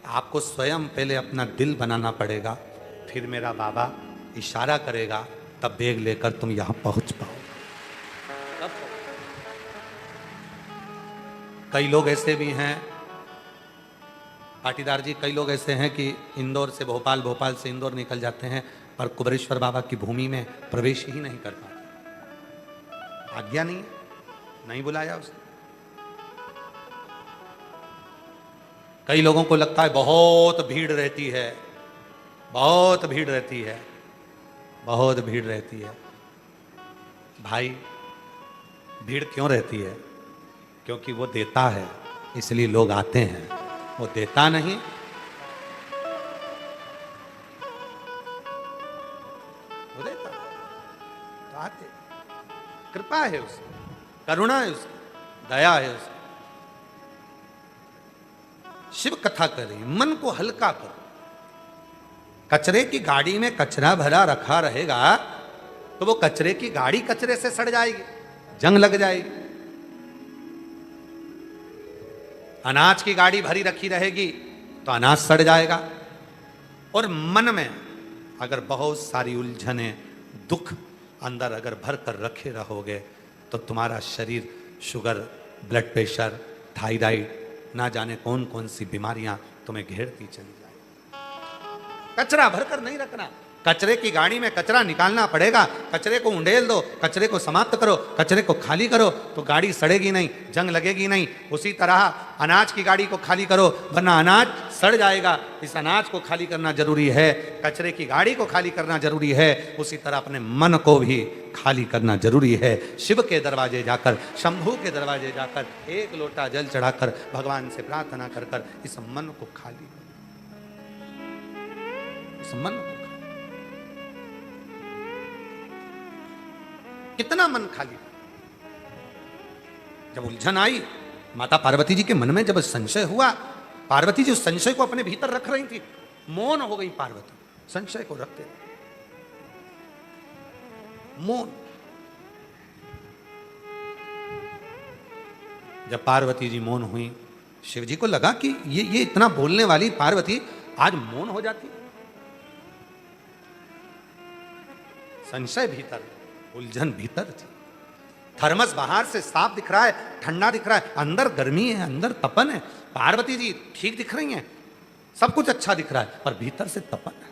आपको स्वयं पहले अपना दिल बनाना पड़ेगा, फिर मेरा बाबा इशारा करेगा, तब बैग लेकर तुम यहां पहुंच पाओ। कई लोग ऐसे भी हैं पाटीदार जी, कई लोग ऐसे हैं कि इंदौर से भोपाल, भोपाल से इंदौर निकल जाते हैं, पर कुबरेश्वर बाबा की भूमि में प्रवेश ही नहीं कर पाते। आज्ञा नहीं, नहीं बुलाया उसने। कई लोगों को लगता है बहुत भीड़ रहती है, बहुत भीड़ रहती है, बहुत भीड़ रहती है। भाई भीड़ क्यों रहती है? क्योंकि वो देता है, इसलिए लोग आते हैं। वो देता नहीं, वो देता तो आते। कृपा है उसकी, करुणा है उसकी, दया है उसकी। शिव कथा करें, मन को हल्का करो। कचरे की गाड़ी में कचरा भरा रखा रहेगा तो वो कचरे की गाड़ी कचरे से सड़ जाएगी, जंग लग जाएगी। अनाज की गाड़ी भरी रखी रहेगी तो अनाज सड़ जाएगा। और मन में अगर बहुत सारी उलझने, दुख अंदर अगर भर कर रखे रहोगे तो तुम्हारा शरीर शुगर, ब्लड प्रेशर, थायराइड, ना जाने कौन कौन सी बीमारियां तुम्हें घेरती चली जाएगी। कचरा भरकर नहीं रखना। कचरे की गाड़ी में कचरा निकालना पड़ेगा। कचरे को उंडेल दो, कचरे को समाप्त करो, कचरे को खाली करो तो गाड़ी सड़ेगी नहीं, जंग लगेगी नहीं। उसी तरह अनाज की गाड़ी को खाली करो, वरना अनाज सड़ जाएगा। इस अनाज को खाली करना जरूरी है, कचरे की गाड़ी को खाली करना जरूरी है। उसी तरह अपने मन को भी खाली करना जरूरी है। शिव के दरवाजे जाकर, शंभू के दरवाजे जाकर एक लोटा जल चढ़ाकर भगवान से प्रार्थना कर कर इस मन को खाली, इस मन को। कितना मन खाली। जब उलझन आई, माता पार्वती जी के मन में जब संशय हुआ, पार्वती जी उस संशय को अपने भीतर रख रही थी। मौन हो गई पार्वती, संशय को रखते मौन। जब पार्वती जी मौन हुई, शिव जी को लगा कि ये इतना बोलने वाली पार्वती आज मौन हो जाती। संशय भीतर, उलझन भीतर थी। थर्मस बाहर से साफ दिख रहा है, ठंडा दिख रहा है, अंदर गर्मी है, अंदर तपन है। पार्वती जी ठीक दिख रही हैं, सब कुछ अच्छा दिख रहा है, पर भीतर से तपन है,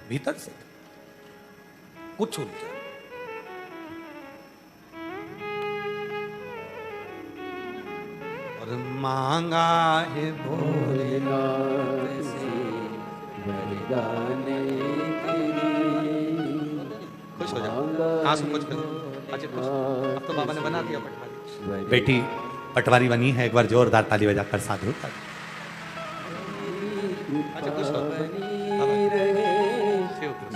भीतर से कुछ उलझन। और मांगा है भोलेनाथ से वरदाने के लिए। खुश हो जाओ, आंसू कुछ कर। अच्छा खुश, अब तो बाबा ने बना दिया पटवारी। बेटी पटवारी बनी है, एक बार जोरदार ताली बजाकर साधु कर। अच्छा खुश हो।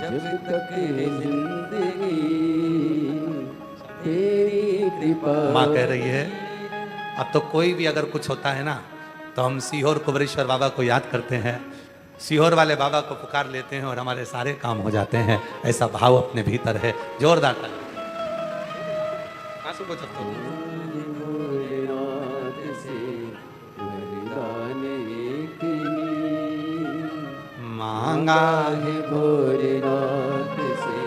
जब तक जिंदगी तेरी कृपा। माँ कह रही है अब तो कोई भी अगर कुछ होता है ना तो हम सीहोर कुबरेश्वर बाबा को याद करते हैं, सीहोर वाले बाबा को पुकार लेते हैं और हमारे सारे काम हो जाते हैं। ऐसा भाव अपने भीतर है। जोरदार ताली। आंसू पोंछो तो। भोलेनाथ से वरदान एक ही मांगा है, भोलेनाथ से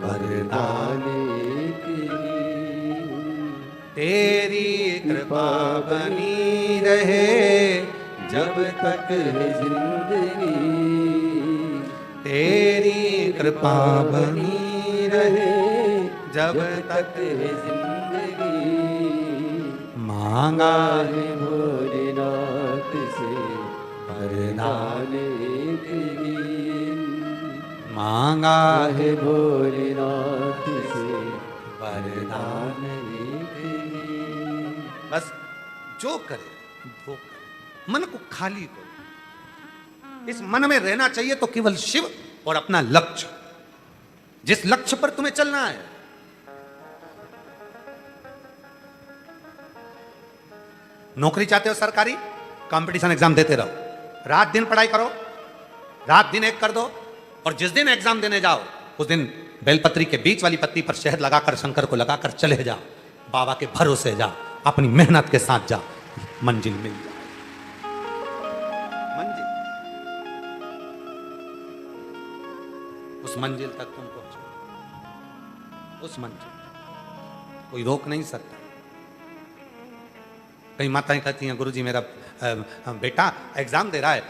वरदान एक ही तेरी कृपा बनी रहे जब तक है जिंदगी, तेरी कृपा बनी रहे जब तक है जिंदगी। मांगा है भोलेनाथ से वरदान, एक ही मांगा है है भोलेनाथ से वरदान। एक ही। बस जो करे वो करे, मन को खाली करो। इस मन में रहना चाहिए तो केवल शिव और अपना लक्ष्य, जिस लक्ष्य पर तुम्हें चलना है। नौकरी चाहते हो सरकारी, कंपटीशन एग्जाम देते रहो, रात दिन पढ़ाई करो, रात दिन एक कर दो, और जिस दिन एग्जाम देने जाओ उस दिन बेलपत्री के बीच वाली पत्ती पर शहद लगाकर शंकर को लगाकर चले जाओ, बाबा के भरोसे जाओ, अपनी मेहनत के साथ जाओ, मंजिल मिल जाए। मंजिल, उस मंजिल तक तुम पहुंचो, उस मंजिल कोई रोक नहीं सकता। कई माताएं कहती हैं, गुरुजी मेरा बेटा एग्जाम दे रहा है,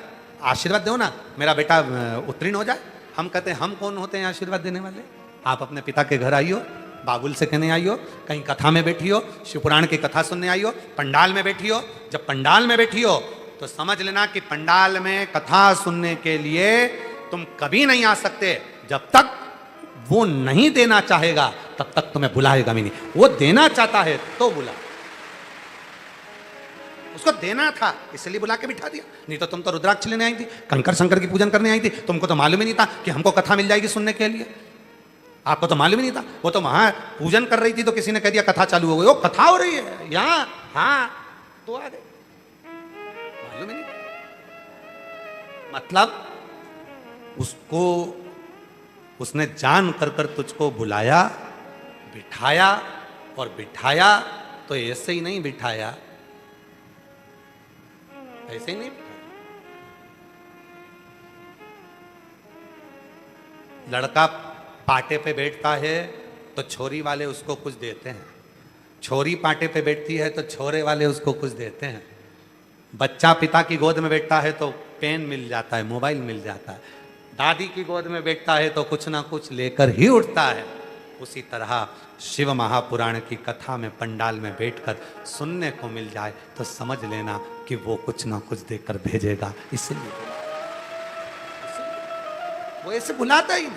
आशीर्वाद दो ना, मेरा बेटा उत्तीर्ण हो जाए। हम कहते हैं हम कौन होते हैं आशीर्वाद देने वाले? आप अपने पिता के घर आइयो, बाबुल से कहने आइयो, कहीं कथा में बैठी हो, शिवपुराण की कथा सुनने आई हो, पंडाल में बैठी हो। जब पंडाल में बैठी हो तो समझ लेना कि पंडाल में कथा सुनने के लिए तुम कभी नहीं आ सकते जब तक वो नहीं देना चाहेगा, तब तक तुम्हें बुलाएगा भी नहीं। वो देना चाहता है तो बुला, उसको देना था इसलिए बुला के बिठा दिया। नहीं तो तुम तो रुद्राक्ष लेने आई थी, कंकर शंकर की पूजन करने आई थी, तुमको तो मालूम ही नहीं था कि हमको कथा मिल जाएगी सुनने के लिए। आपको तो मालूम ही नहीं था। वो तो वहां पूजन कर रही थी तो किसी ने कह दिया कथा चालू हो गई, वो कथा हो रही है यहाँ, हाँ तो आ गए, मालूम ही नहीं था। मतलब उसको, उसने जान कर कर तुझको बुलाया, बिठाया, और बिठाया तो ऐसे ही नहीं बिठाया, ऐसे ही नहीं बिठाया। लड़का पाटे पे बैठता है तो छोरी वाले उसको कुछ देते हैं, छोरी पाटे पे बैठती है तो छोरे वाले उसको कुछ देते हैं। बच्चा पिता की गोद में बैठता है तो पेन मिल जाता है, मोबाइल मिल जाता है। दादी की गोद में बैठता है तो कुछ ना कुछ लेकर ही उठता है। उसी तरह शिव महापुराण की कथा में पंडाल में बैठकर सुनने को मिल जाए तो समझ लेना कि वो कुछ ना कुछ देकर भेजेगा। इसलिए वो ऐसे बुलाता ही नहीं।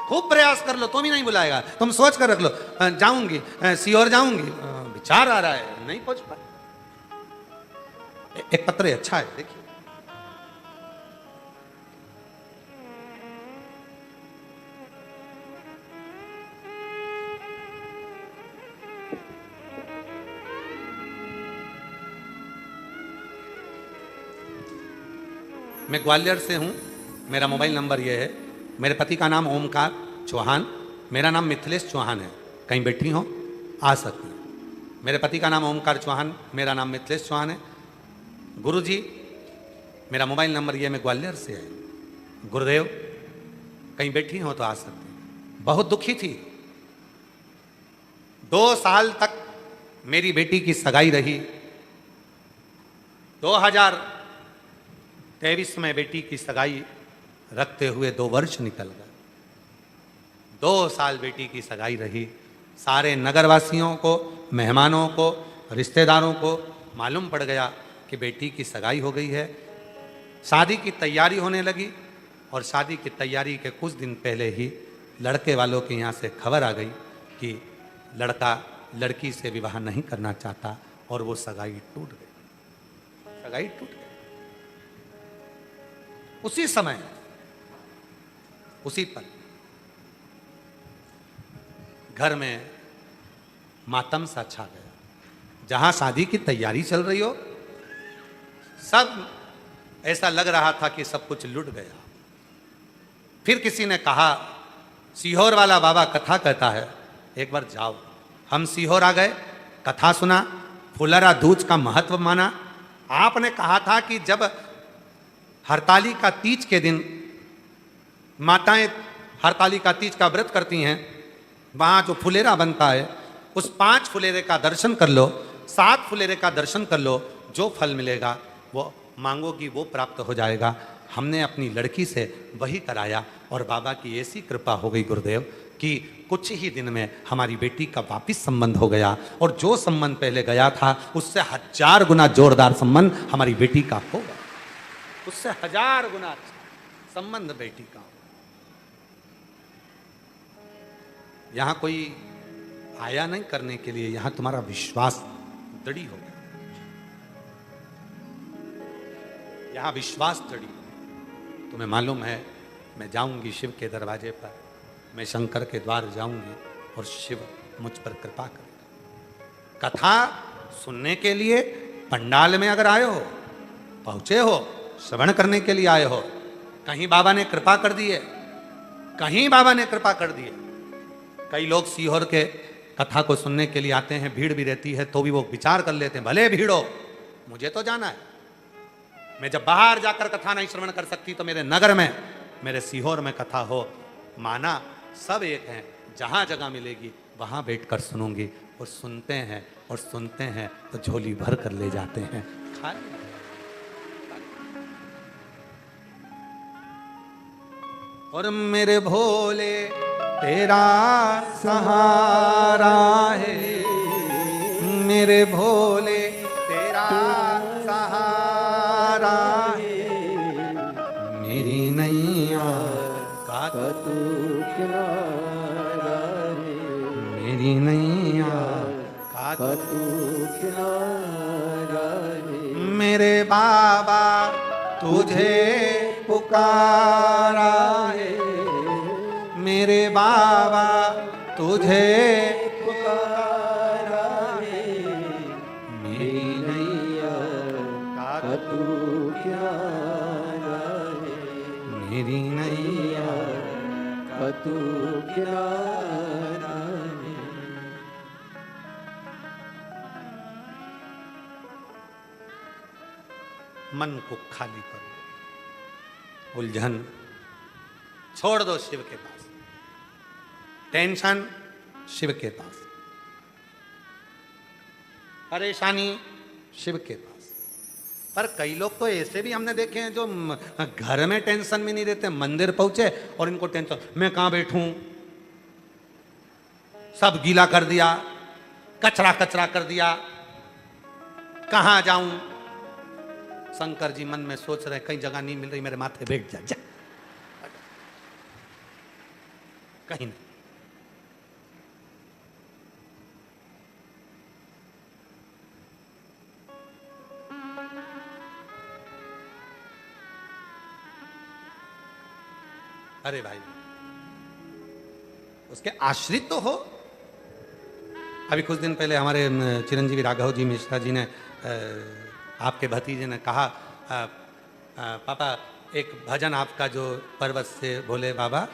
खूब प्रयास कर लो तो भी नहीं बुलाएगा। तुम सोच कर रख लो जाऊंगी, सीहोर जाऊंगी, विचार आ रहा है, नहीं पहुंच पाए। एक पत्र अच्छा है, देखिए। मैं ग्वालियर से हूँ, मेरा मोबाइल नंबर ये है। मेरे पति का नाम ओमकार चौहान, मेरा नाम मिथिलेश चौहान है। कहीं बैठी हो आ सकती हैं। मेरे पति का नाम ओमकार चौहान, मेरा नाम मिथिलेश चौहान है। गुरुजी मेरा मोबाइल नंबर ये, मैं ग्वालियर से है। गुरुदेव कहीं बैठी हो तो आ सकती हैं। बहुत दुखी थी, 2 साल तक मेरी बेटी की सगाई रही। 2023 में बेटी की सगाई रखते हुए 2 वर्ष निकल गए। 2 साल बेटी की सगाई रही। सारे नगरवासियों को, मेहमानों को, रिश्तेदारों को मालूम पड़ गया कि बेटी की सगाई हो गई है। शादी की तैयारी होने लगी और शादी की तैयारी के कुछ दिन पहले ही लड़के वालों के यहाँ से खबर आ गई कि लड़का लड़की से विवाह नहीं करना चाहता, और वो सगाई टूट गई। सगाई टूट गई। उसी समय, उसी पर घर में मातम सा छा गया। जहां शादी की तैयारी चल रही हो, सब ऐसा लग रहा था कि सब कुछ लुट गया। फिर किसी ने कहा, सीहोर वाला बाबा कथा कहता है, एक बार जाओ। हम सीहोर आ गए, कथा सुना, फुलरा दूज का महत्व माना। आपने कहा था कि जब हरताली का तीज के दिन माताएं हरताली का तीज का व्रत करती हैं, वहाँ जो फुलेरा बनता है, उस 5 फुलेरे का दर्शन कर लो, 7 फुलेरे का दर्शन कर लो, जो फल मिलेगा वो मांगोगी वो प्राप्त हो जाएगा। हमने अपनी लड़की से वही कराया और बाबा की ऐसी कृपा हो गई गुरुदेव कि कुछ ही दिन में हमारी बेटी का वापिस संबंध हो गया, और जो संबंध पहले गया था उससे 1000 गुना जोरदार संबंध हमारी बेटी का होगा, उससे 1000 गुना संबंध बेटी का। यहां कोई आया नहीं करने के लिए, यहां तुम्हारा विश्वास दृढ़ हो गया, यहां विश्वास दृढ़। तुम्हें मालूम है, मैं जाऊंगी शिव के दरवाजे पर, मैं शंकर के द्वार जाऊंगी और शिव मुझ पर कृपा करेगा। कथा सुनने के लिए पंडाल में अगर आए हो, पहुंचे हो, श्रवण करने के लिए आए हो, कहीं बाबा ने कृपा कर दी है, कहीं बाबा ने कृपा कर दी है। कई लोग सीहोर के कथा को सुनने के लिए आते हैं, भीड़ भी रहती है तो भी वो विचार कर लेते हैं, भले भीड़ हो, मुझे तो जाना है। मैं जब बाहर जाकर कथा नहीं श्रवण कर सकती तो मेरे नगर में, मेरे सीहोर में कथा हो, माना सब एक हैं, जहां जगह मिलेगी वहां बैठकर सुनूंगी। और सुनते हैं और सुनते हैं तो झोली भर कर ले जाते हैं। खाली और मेरे भोले तेरा सहारा है, मेरे भोले तेरा सहारा है, मेरी नैया का तू किनारा है, मेरी नैया का तू किनारा है, मेरे बाबा तुझे पुकारा है, मेरे बाबा तुझे पुकारा है, मेरी नैया का तू किनारा है, मेरी नैया तू किनारा है। मन को खाली करो, उलझन छोड़ दो शिव के पास, टेंशन शिव के पास, परेशानी शिव के पास। पर कई लोग तो ऐसे भी हमने देखे हैं जो घर में टेंशन में नहीं रहते, मंदिर पहुंचे और इनको टेंशन, मैं कहां बैठूं, सब गीला कर दिया, कचरा कचरा कर दिया, कहां जाऊं। शंकर जी मन में सोच रहे, कई जगह नहीं मिल रही, मेरे माथे बैठ जा, कहीं नहीं। अरे भाई, उसके आश्रित तो हो। अभी कुछ दिन पहले हमारे चिरंजीवी राघव जी मिश्रा जी ने, आपके भतीजे ने कहा, पापा एक भजन आपका जो पर्वत से बोले बाबा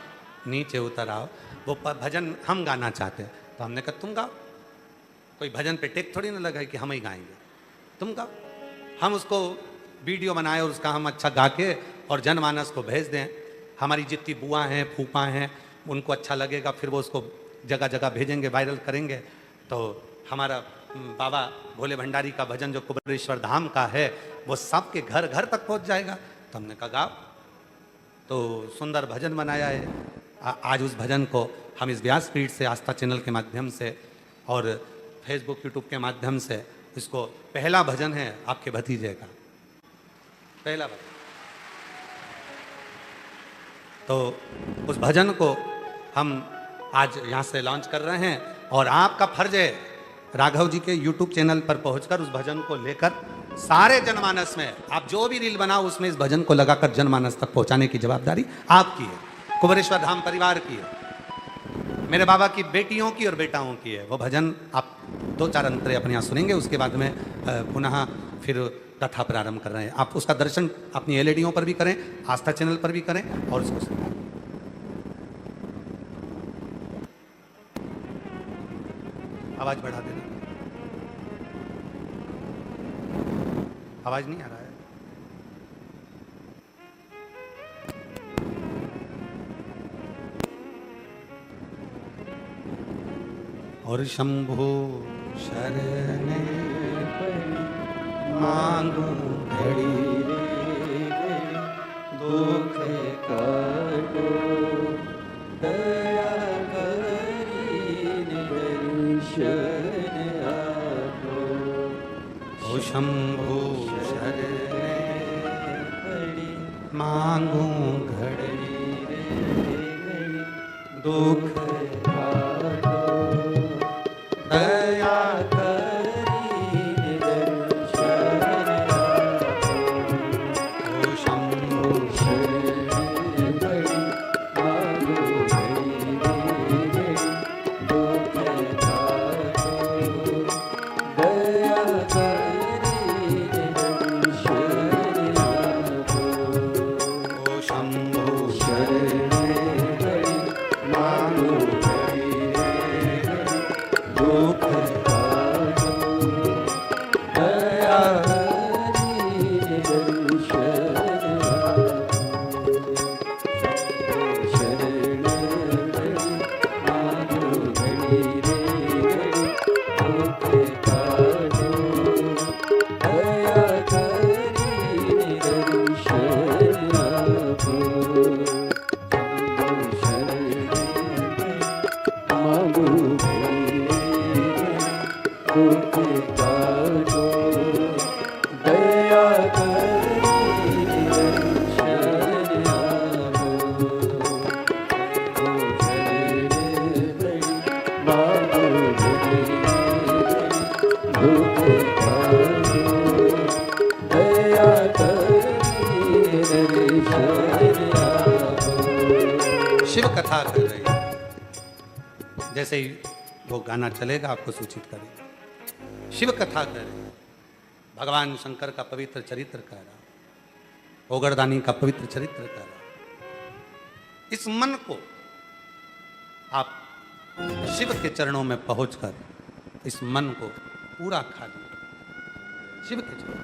नीचे उतर आओ, वो भजन हम गाना चाहते हैं। तो हमने कहा तुम गाओ, कोई भजन पे टेक थोड़ी ना लगा है कि हम ही गाएंगे, तुम गाओ। हम उसको वीडियो बनाए और उसका हम अच्छा गा के और जनमानस को भेज दें। हमारी जितनी बुआ हैं, फूफा हैं, उनको अच्छा लगेगा, फिर वो उसको जगह जगह भेजेंगे, वायरल करेंगे। तो हमारा बाबा भोले भंडारी का भजन जो कुबेरेश्वर धाम का है, वो सबके घर घर तक पहुंच जाएगा। तो हमने कहा गाओ। तो सुंदर भजन बनाया है। आज उस भजन को हम इस व्यासपीठ से, आस्था चैनल के माध्यम से और फेसबुक यूट्यूब के माध्यम से, इसको पहला भजन है आपके भतीजे का, पहला भजन। तो उस भजन को हम आज यहाँ से लॉन्च कर रहे हैं और आपका फर्ज है राघव जी के यूट्यूब चैनल पर पहुंचकर उस भजन को लेकर सारे जनमानस में, आप जो भी रील बनाओ उसमें इस भजन को लगाकर जनमानस तक पहुंचाने की जवाबदारी आपकी है, कुबेरेश्वर धाम परिवार की है, मेरे बाबा की बेटियों की और बेटाओं की है। वो भजन आप 2-4 अंतरे अपने यहाँ सुनेंगे, उसके बाद में पुनः फिर कथा प्रारंभ कर रहे हैं। आप उसका दर्शन अपनी एलईडीओं पर भी करें, आस्था चैनल पर भी करें और उसको सुनें। आवाज बढ़ा देना, आवाज नहीं आ रहा है। और शंभो शरण मांगू घड़ी दुख काटो दया करी दर्शन आपो। ओ शंभो शरण मांगू घड़ी दुख काटो दया करी दर्शन आपो। ओ शंभो शरण बड़ी मांगो घड़ी दुख काटो दया करी दर्शन आपो। ओ शंभो शरण बड़ी मांगो घड़ी दुख काटो दया करी दर्शन आपो। शरण बड़ी मांगो घड़ी दुख काटो दया करी दर्शन आपो। मांगो दुख काटो दया करी दर्शन आपो। मांगो दुख काटो दया करी दर्शन आपो। शिव कथा कर रही है। जैसे ही वो गाना चलेगा आपको सूचित करेगा। शिव कथा कर रही है। भगवान शंकर का पवित्र चरित्र कह रहा, ओगरदानी का पवित्र चरित्र कह रहा। इस मन को आप शिव के चरणों में पहुंचकर इस मन को पूरा खा लीजिए शिव के चरणों।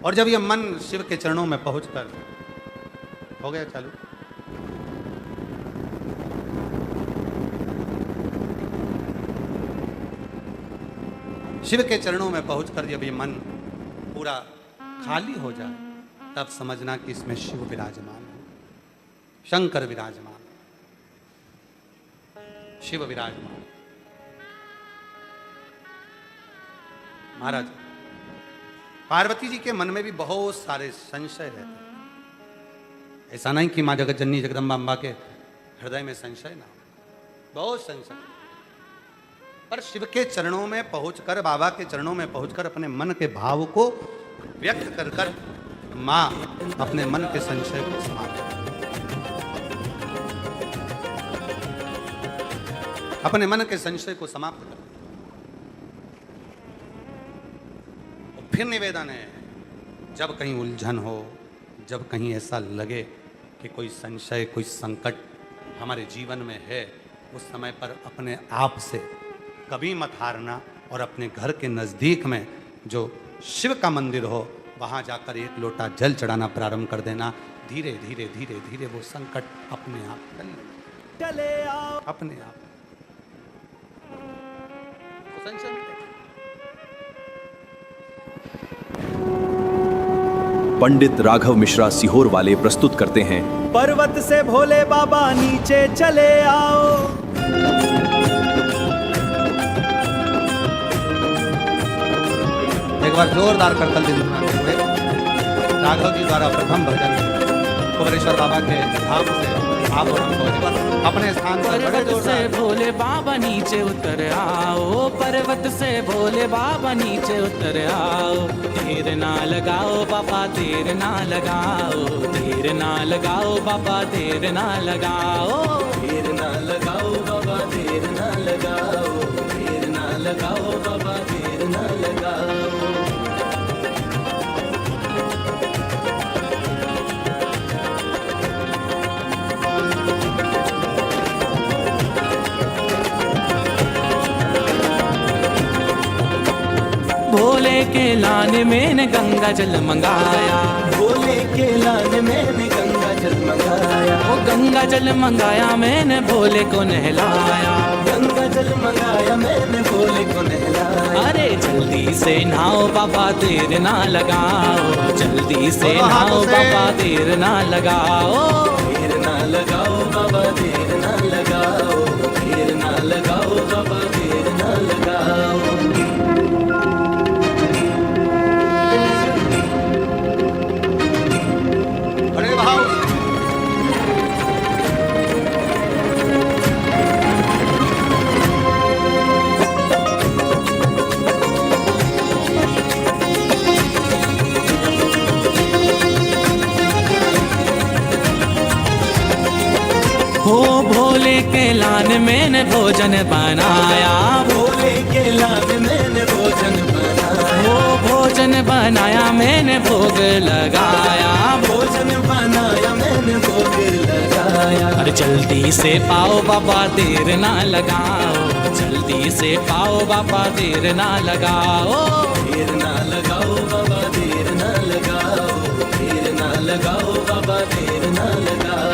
और जब यह मन शिव के चरणों में पहुंचकर हो गया चालू, शिव के चरणों में पहुंचकर जब ये मन पूरा खाली हो जाए तब समझना कि इसमें शिव विराजमान है, शंकर विराजमान, शिव विराजमान। महाराज पार्वती जी के मन में भी बहुत सारे संशय रहते हैं। ऐसा नहीं कि माँ जगत जननी जगदम्बा अम्बा के हृदय में संशय ना हो, बहुत संशय। पर शिव के चरणों में पहुंचकर, बाबा के चरणों में पहुंचकर अपने मन के भाव को व्यक्त कर कर माँ अपने मन के संशय को समाप्त कर, अपने मन के संशय को समाप्त कर। फिर निवेदन है, जब कहीं उलझन हो, जब कहीं ऐसा लगे कि कोई संशय, कोई संकट हमारे जीवन में है, उस समय पर अपने आप से कभी मत हारना और अपने घर के नज़दीक में जो शिव का मंदिर हो वहाँ जाकर एक लोटा जल चढ़ाना प्रारंभ कर देना। धीरे धीरे धीरे धीरे वो संकट अपने आप चले आओ, अपने आप संशय मिटेगा। पंडित राघव मिश्रा सीहोर वाले प्रस्तुत करते हैं पर्वत से भोले बाबा नीचे चले आओ। एक बार जोरदार करतल दिन हुए राघव जी द्वारा प्रथम भजन कुबरेश्वर बाबा के धाम से आप और हमको एक बार अपने स्थान पर बड़े पर्वत जोर से भोले बाबा नीचे उतर आओ, पर्वत से भोले बाबा नीचे उतर आओ। देर ना लगाओ बाबा, देर ना लगाओ, देर ना लगाओ बाबा, देर ना लगाओ, देर ना लगाओ बाबा, देर ना लगाओ, भोले के लाने मैंने गंगा जल मंगाया, भोले के लाने मैंने गंगा जल मंगाया, वो गंगा जल मंगाया मैंने भोले को नहलाया। गंगा जल मंगाया मैंने भोले को नहलाया। अरे जल्दी से नहाओ बाबा देर ना लगाओ, जल्दी से नहाओ बाबा देर ना लगाओ। देर ना लगाओ बाबा देर ना लगाओ, देर ना लगाओ बाबा देर ना लगाओ। अरे भाव हो भोले के लान मैंने भोजन बनाया, भोले के लाने मैंने भोजन बनाया, वो भोजन बनाया मैंने भोग लगाया। भोजन बनाया मैंने भोग लगाया। अरे जल्दी से पाओ बाबा देर ना लगाओ, जल्दी से पाओ बाबा देर ना लगाओ। देर ना लगाओ बाबा देर ना लगाओ, देर ना लगाओ बाबा देर ना लगाओ।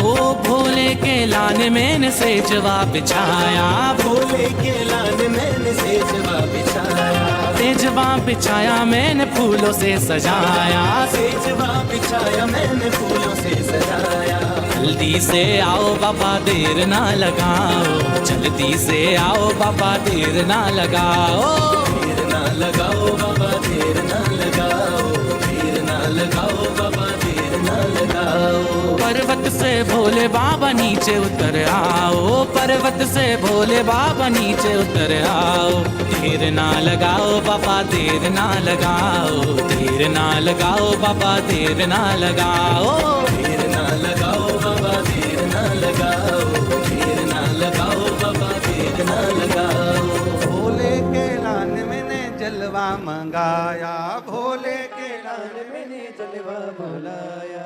ओ भोले के लाने मैंने सेजवा बिछाया, भोले के लाने मैंने सेजवा बिछाया, सेजवा बिछाया मैंने फूलों से सजाया। सेजवा बिछाया मैंने फूलों से सजाया। जल्दी से आओ बाबा देर ना लगाओ, जल्दी से आओ बाबा देर ना लगाओ। देर ना लगाओ बाबा देर ना लगाओ, देर ना लगाओ बाबा देर ना लगाओ। पर्वत से भोले बाबा नीचे उतर आओ, पर्वत से भोले बाबा नीचे उतर आओ। देर ना लगाओ बाबा देर ना लगाओ, देर ना लगाओ बाबा देर ना लगाओ। देर ना लगाओ बाबा देर ना लगाओ, देर ना लगाओ बाबा देर ना लगाओ। भोले के लान मैंने जलवा मंगाया, भोले के लान मैंने जलवा बुलाया,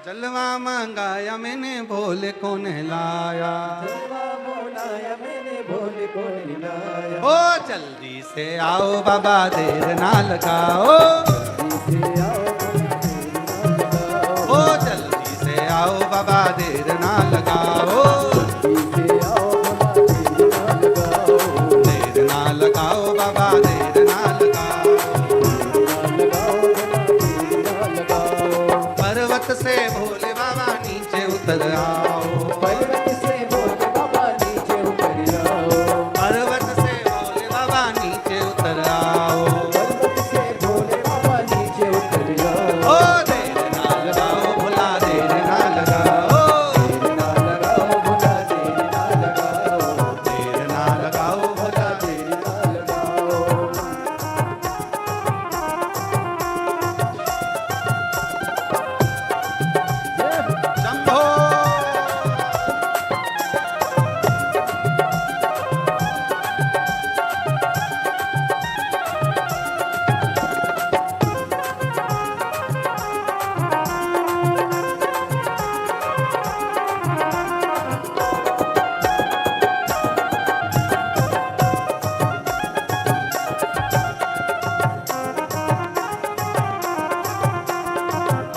जलवा मंगाया मैंने भोले को नहलाया। जलवा बुलाया मैंने भोले को नहलाया। ओ जल्दी से आओ बाबा देर ना लगाओ, ओ जल्दी से आओ बाबा देर ना लगाओ। देर ना लगाओ बाबा देर ना लगाओ। पर्वत से भोले बाबा नीचे उतर आओ, पर्वत से भोले बाबा नीचे उतर आओ, पर्वत से भोले बाबा नीचे उतर आओ। पर्वत से भोले बाबा नीचे उतर आओ। ओ देर ना लगाओ भोला देर ना लगाओ, देर ना लगाओ भोला देर ना लगाओ, देर ना लगाओ भोला देर ना लगाओ। शंभो।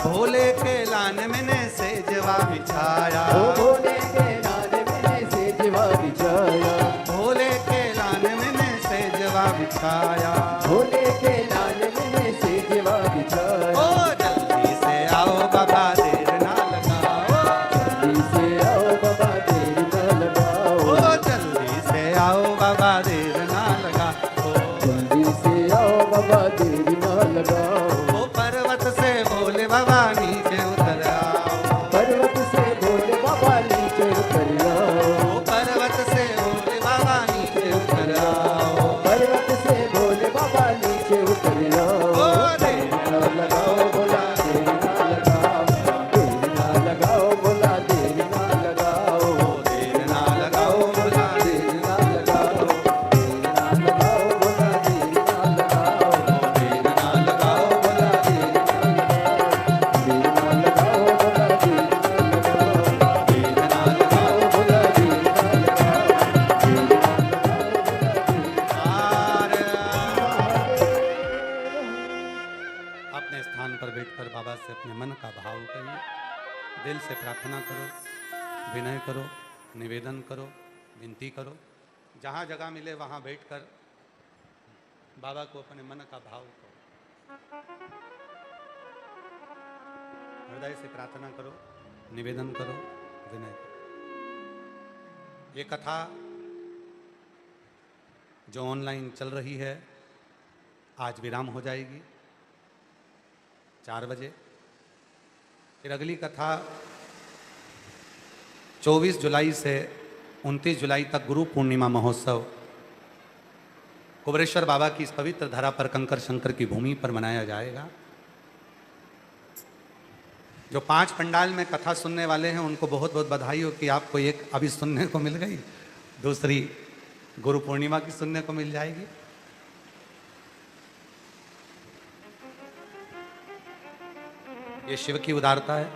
भोले के लाने मैंने सेजवा बिछाया, भोले के लाने मैंने सेजवा बिछाया, भोले के लाने मैंने सेजवा बिछाया। भोले के लाने मैंने सेजवा बिछाया। ओ जल्दी से आओ बाबा देर ना लगाओ, जल्दी से आओ बाबा देर ना लगाओ, ओ जल्दी से आओ बाबा देर ना लगाओ। जल्दी से आओ बाबा देर ना लगाओ। ओ पर्वत से भोले बाबा नीचे उतर आओ, पर्वत से भोले बाबा नीचे उतर आओ, ओ पर्वत से भोले बाबा नीचे उतर आओ। पर्वत से भोले बाबा नीचे उतर आओ। ओ देर देर ना लगाओ भोला देर ना लगाओ, देर ना लगाओ भोला देर ना लगाओ, देर ना लगाओ भोला देर ना लगाओ। मन का भाव कहिए, दिल से प्रार्थना करो, विनय करो, निवेदन करो, विनती करो। जहाँ जगह मिले वहाँ बैठकर बाबा को अपने मन का भाव करो, हृदय से प्रार्थना करो, निवेदन करो, विनय करो। ये कथा जो ऑनलाइन चल रही है आज विराम हो जाएगी 4 बजे। फिर अगली कथा 24 जुलाई से 29 जुलाई तक गुरु पूर्णिमा महोत्सव कुबरेश्वर बाबा की इस पवित्र धरा पर कंकर शंकर की भूमि पर मनाया जाएगा। जो 5 पंडाल में कथा सुनने वाले हैं उनको बहुत बहुत बधाई हो कि आपको एक अभी सुनने को मिल गई, दूसरी गुरु पूर्णिमा की सुनने को मिल जाएगी। ये शिव की उदारता है।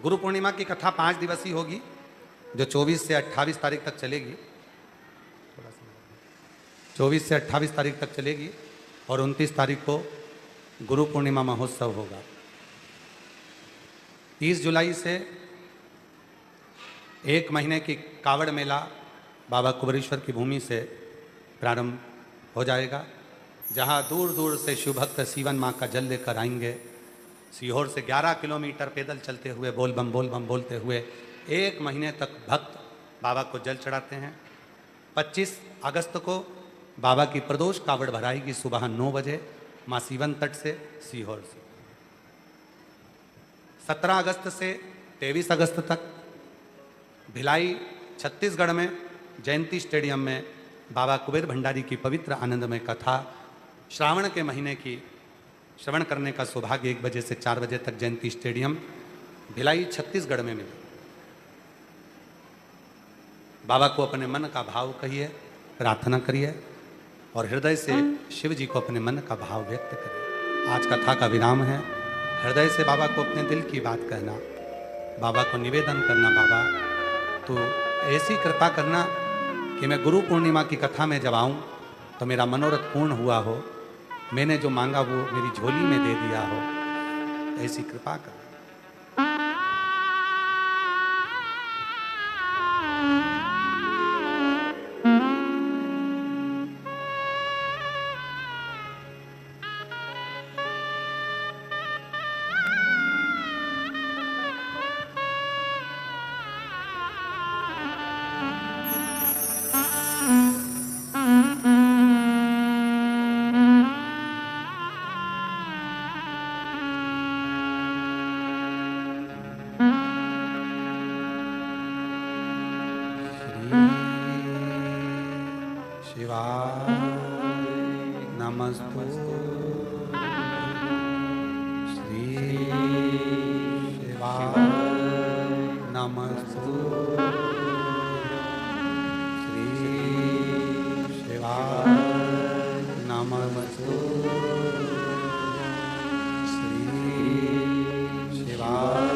गुरु पूर्णिमा की कथा 5 दिवसीय होगी जो 24 से 28 तारीख तक चलेगी। 24 से 28 तारीख तक चलेगी और 29 तारीख को गुरु पूर्णिमा महोत्सव होगा। 30 जुलाई से 1 महीने की कावड़ मेला बाबा कुबरेश्वर की भूमि से प्रारंभ हो जाएगा, जहां दूर दूर से शिव भक्त सीवन माँ का जल लेकर आएंगे। सीहोर से 11 किलोमीटर पैदल चलते हुए बोल बम बोलते हुए 1 महीने तक भक्त बाबा को जल चढ़ाते हैं। 25 अगस्त को बाबा की प्रदोष कावड़ भराएगी सुबह 9 बजे माँ सीवन तट से सीहोर से। 17 अगस्त से 23 अगस्त तक भिलाई छत्तीसगढ़ में जयंती स्टेडियम में बाबा कुबेर भंडारी की पवित्र आनंदमय कथा श्रावण के महीने की श्रवण करने का सौभाग्य 1 बजे से 4 बजे तक जयंती स्टेडियम भिलाई छत्तीसगढ़ में मिले। बाबा को अपने मन का भाव कहिए, प्रार्थना करिए और हृदय से शिव जी को अपने मन का भाव व्यक्त करिए। आज कथा का विराम है। हृदय से बाबा को अपने दिल की बात कहना, बाबा को निवेदन करना, बाबा तो ऐसी कृपा करना कि मैं गुरु पूर्णिमा की कथा में जब आऊँ तो मेरा मनोरथ पूर्ण हुआ हो, मैंने जो मांगा वो मेरी झोली में दे दिया हो, ऐसी कृपा कर। नमस्तु श्री शिवाय नमस्तु श्री शिवाय नमस्तु श्री शिवाय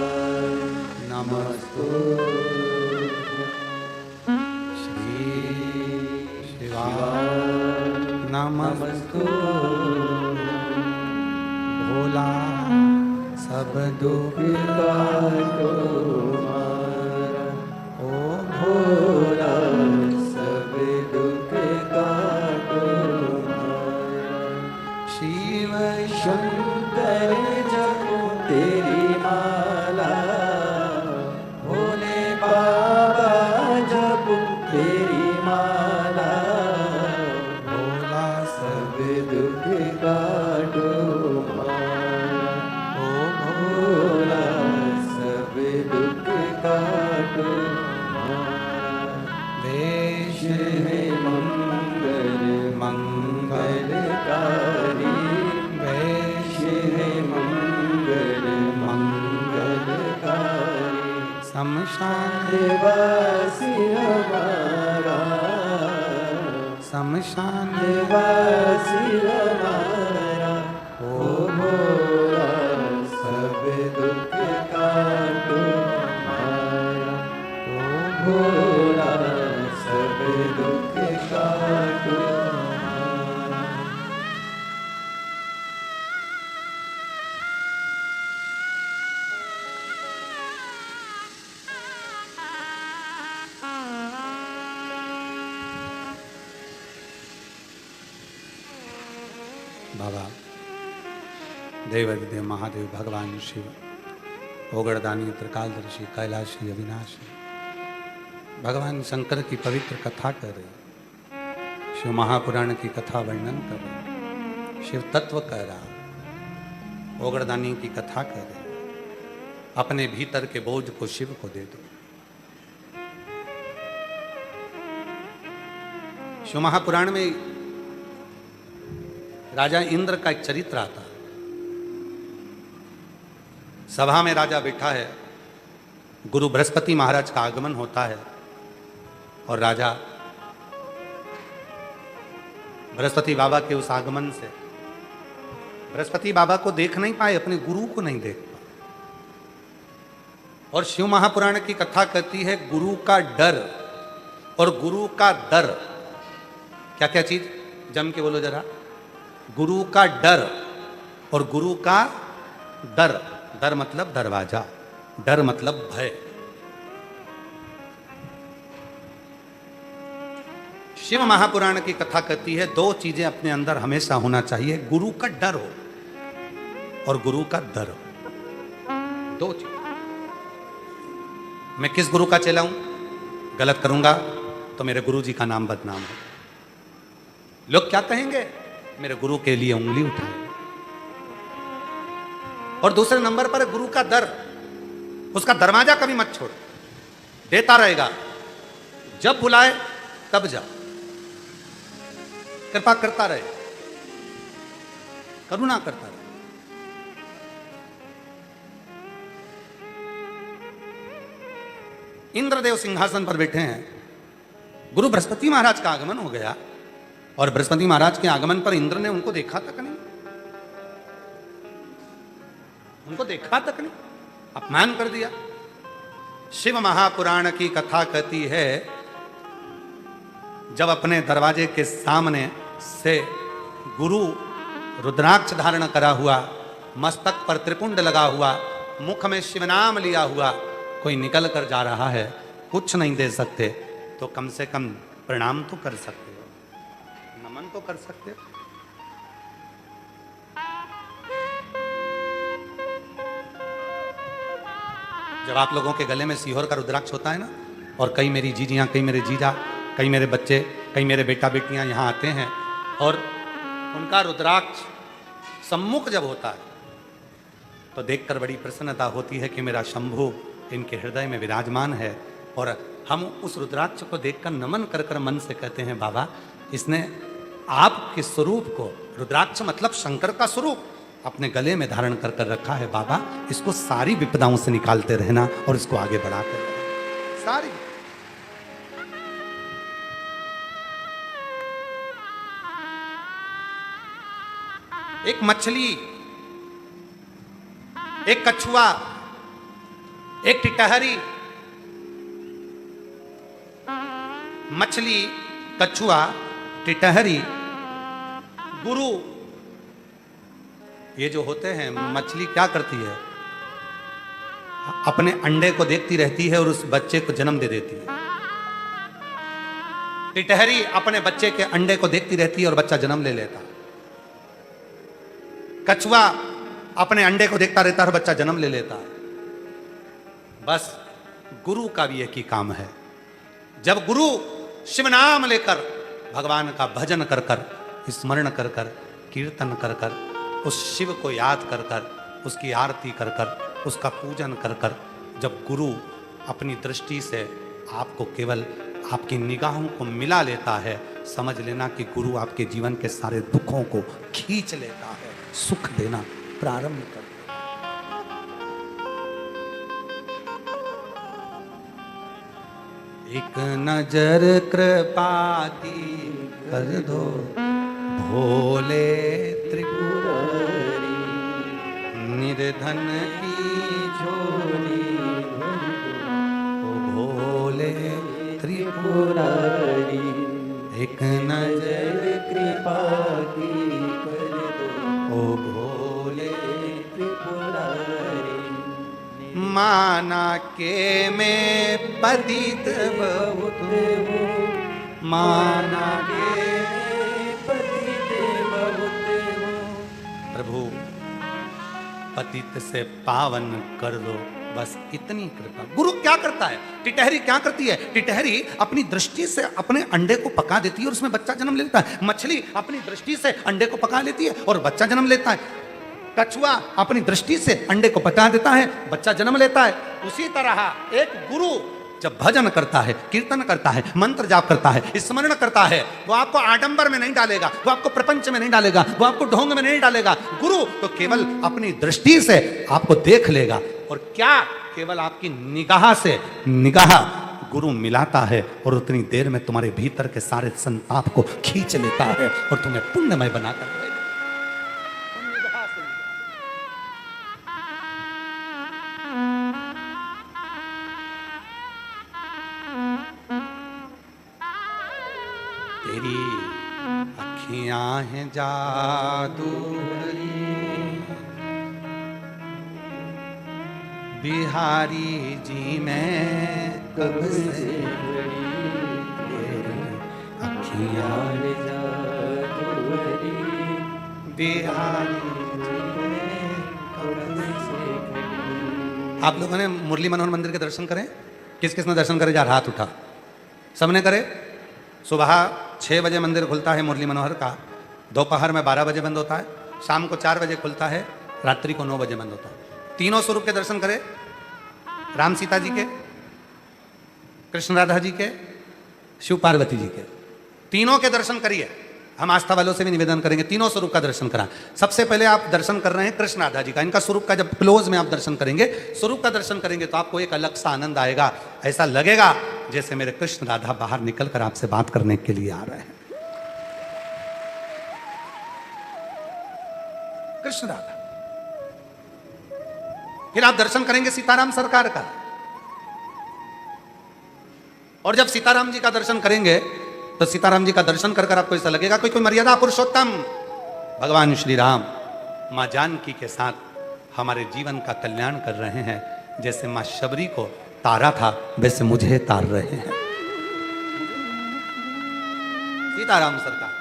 नमस्तु श्री शिवाय नमस्तु। भोला सब दुख काटो मारा, ओ भोला सब दुख काटो मारा। शिव शंकर जपो तेरी माला, भोले बाबा जपो तेरी माला। दुख काटो मारा, ओ भोला सब दुख काटो मारा। वेश है मंगल मंगलकारी, वेश है मंगल मंगलकारी। शमशान वासी हमारा, शमशान वासी हमारा। ओ भोला सब दुख काटो मारा, ओ भोला सब दुख काटो मारा। बाबा देवाधिदेव महादेव भगवान शिव ओगड़दानी त्रिकालदर्शी कैलाशी अविनाशी भगवान शंकर की पवित्र कथा कर रहे, शिव महापुराण की कथा वर्णन कर रहे, शिव तत्व कह रहा, ओगड़दानी की कथा कर रहे, अपने भीतर के बोझ को शिव को दे दो। शिव महापुराण में राजा इंद्र का एक चरित्र आता है। सभा में राजा बैठा है, गुरु बृहस्पति महाराज का आगमन होता है और राजा बृहस्पति बाबा के उस आगमन से बृहस्पति बाबा को देख नहीं पाए, अपने गुरु को नहीं देख पाए। और शिव महापुराण की कथा कहती है गुरु का डर और गुरु का दर। क्या क्या चीज जम के बोलो जरा। गुरु का डर और गुरु का दर। दर मतलब दरवाजा, डर मतलब भय। शिव महापुराण की कथा कहती है दो चीजें अपने अंदर हमेशा होना चाहिए, गुरु का डर हो और गुरु का दर हो। दो चीज। मैं किस गुरु का चेला हूं, गलत करूंगा तो मेरे गुरु जी का नाम बदनाम हो, लोग क्या कहेंगे, मेरे गुरु के लिए उंगली उठाए। और दूसरे नंबर पर गुरु का दर, उसका दरवाजा कभी मत छोड़, देता रहेगा, जब बुलाए तब जा, कृपा करता रहे, करुणा करता रहे। इंद्रदेव सिंहासन पर बैठे हैं, गुरु बृहस्पति महाराज का आगमन हो गया और बृहस्पति महाराज के आगमन पर इंद्र ने उनको देखा तक नहीं, उनको देखा तक नहीं, अपमान कर दिया। शिव महापुराण की कथा कहती है जब अपने दरवाजे के सामने से गुरु रुद्राक्ष धारण करा हुआ, मस्तक पर त्रिपुंड लगा हुआ, मुख में शिवनाम लिया हुआ कोई निकल कर जा रहा है, कुछ नहीं दे सकते तो कम से कम प्रणाम तो कर सकते हो, नमन तो कर सकते हो। जब आप लोगों के गले में सीहोर का रुद्राक्ष होता है ना, और कई मेरी जीजियां, कई मेरे जीजा, कई मेरे बच्चे, कई मेरे बेटा बेटियां यहाँ आते हैं और उनका रुद्राक्ष सम्मुख जब होता है तो देखकर बड़ी प्रसन्नता होती है कि मेरा शंभु इनके हृदय में विराजमान है। और हम उस रुद्राक्ष को देखकर नमन कर कर मन से कहते हैं बाबा इसने आपके स्वरूप को, रुद्राक्ष मतलब शंकर का स्वरूप, अपने गले में धारण कर कर रखा है। बाबा इसको सारी विपदाओं से निकालते रहना और इसको आगे बढ़ाते रहना, सारी। एक मछली, एक कछुआ, एक टिटहरी, मछली, कछुआ, टिटहरी, गुरु, ये जो होते हैं, मछली क्या करती है, अपने अंडे को देखती रहती है और उस बच्चे को जन्म दे देती है। टिटहरी अपने बच्चे के अंडे को देखती रहती है और बच्चा जन्म ले लेता है। कछुआ अपने अंडे को देखता रहता है और बच्चा जन्म ले लेता है। बस गुरु का भी एक ही काम है, जब गुरु शिव नाम लेकर भगवान का भजन कर कर, स्मरण कर कर, कीर्तन कर कर, उस शिव को याद कर कर, उसकी आरती कर कर, उसका पूजन कर कर, जब गुरु अपनी दृष्टि से आपको केवल आपकी निगाहों को मिला लेता है, समझ लेना कि गुरु आपके जीवन के सारे दुखों को खींच लेता है, सुख देना प्रारंभ कर। एक नजर कृपा की कर दो भोले त्रिपुरारी, निर्धन की झोली भर दो भोले त्रिपुरारी। एक नजर कृपा की कर दो ओ भोले त्रिपुरारी। माना के मैं पतित बहुत हूँ, माना के पतित बहुत हूँ, पतित से पावन कर दो, बस इतनी कृपा। गुरु क्या करता है? टिटहरी क्या करती है? टिटहरी अपनी दृष्टि से अपने अंडे को पका देती है और उसमें बच्चा जन्म लेता है। मछली अपनी दृष्टि से अंडे को पका लेती है और बच्चा जन्म लेता है। कछुआ अपनी दृष्टि से अंडे को पका देता है, बच्चा जन्म लेता है। उसी तरह एक गुरु जब भजन करता है, कीर्तन करता है, मंत्र जाप करता है, स्मरण करता है, वो आपको आडंबर में नहीं डालेगा, वो आपको प्रपंच में नहीं डालेगा, वो आपको ढोंग में नहीं डालेगा। गुरु तो केवल अपनी दृष्टि से आपको देख लेगा। और क्या? केवल आपकी निगाह से निगाह गुरु मिलाता है और उतनी देर में तुम्हारे भीतर के सारे संताप को खींच लेता है और तुम्हें पुण्यमय बनाकर देगा। तेरी अखियां हैं जादू बिहारी जी मैं कब से तेरी अखियां हैं जादू बिहारी जी मैं कब से। आप लोगों ने मुरली मनोहर मंदिर के दर्शन करें? किस किस ने दर्शन करे? जा हाथ उठा। सबने करे? सुबह 6 बजे मंदिर खुलता है मुरली मनोहर का, दोपहर में 12 बजे बंद होता है, शाम को 4 बजे खुलता है, रात्रि को 9 बजे बंद होता है। तीनों स्वरूप के दर्शन करें, राम सीता जी के, कृष्ण राधा जी के, शिव पार्वती जी के, तीनों के दर्शन करिए। हम आस्था वालों से भी निवेदन करेंगे तीनों स्वरूप का दर्शन करा। सबसे पहले आप दर्शन कर रहे हैं कृष्ण राधा जी का, इनका स्वरूप का जब क्लोज में आप दर्शन करेंगे, स्वरूप का दर्शन करेंगे तो आपको एक अलग सा आनंद आएगा। ऐसा लगेगा जैसे मेरे कृष्ण राधा बाहर निकलकर आपसे बात करने के लिए आ रहे हैं। कृष्ण राधा। फिर आप दर्शन करेंगे सीताराम सरकार का, और जब सीताराम जी का दर्शन करेंगे तो सीताराम जी का दर्शन कर आपको ऐसा लगेगा कोई मर्यादा पुरुषोत्तम भगवान श्री राम मां जानकी के साथ हमारे जीवन का कल्याण कर रहे हैं। जैसे मां शबरी को तारा था वैसे मुझे तार रहे हैं। सीताराम सरकार।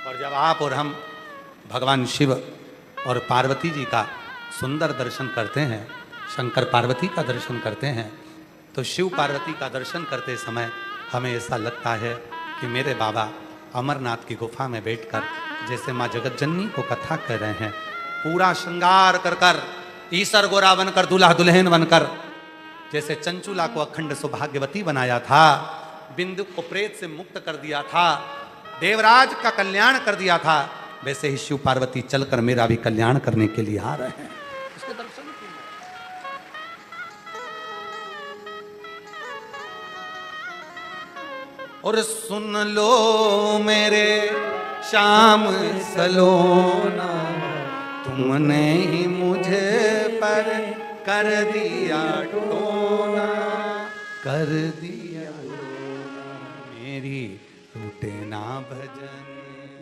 और जब आप और हम भगवान शिव और पार्वती जी का सुंदर दर्शन करते हैं, शंकर पार्वती का दर्शन करते हैं, तो शिव पार्वती का दर्शन करते समय हमें ऐसा लगता है कि मेरे बाबा अमरनाथ की गुफा में बैठकर जैसे माँ जगतजननी को कथा कर रहे हैं, पूरा श्रृंगार कर कर, ईसर गोरा बनकर, दूल्हा दुल्हन बनकर, जैसे चंचुला को अखंड सौभाग्यवती बनाया था, बिंदु को प्रेत से मुक्त कर दिया था, देवराज का कल्याण कर दिया था, वैसे ही शिव पार्वती चलकर मेरा भी कल्याण करने के लिए आ रहे हैं। उसके दर्शन और सुन लो मेरे श्याम सलोना, तुमने ही मुझे पर कर दिया टोना, कर दिया टोना, मेरी टूटे ना भजन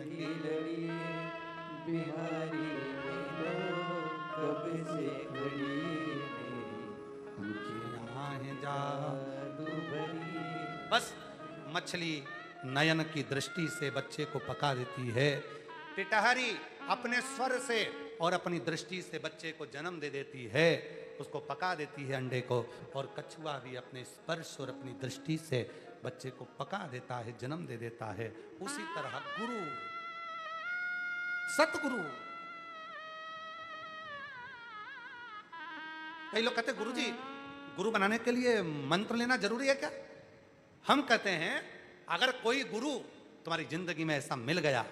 की लड़ी, बिहारी कब से घड़ी मेरी जादू भरी। बस मछली नयन की दृष्टि से बच्चे को पका देती है, टिटहरी अपने स्वर से और अपनी दृष्टि से बच्चे को जन्म दे देती है, उसको पका देती है अंडे को, और कछुआ भी अपने स्पर्श और अपनी दृष्टि से बच्चे को पका देता है, जन्म दे देता है। उसी तरह गुरु, सतगुरु। कई लोग कहते गुरुजी गुरु बनाने के लिए मंत्र लेना जरूरी है क्या? हम कहते हैं अगर कोई गुरु तुम्हारी जिंदगी में ऐसा मिल गया,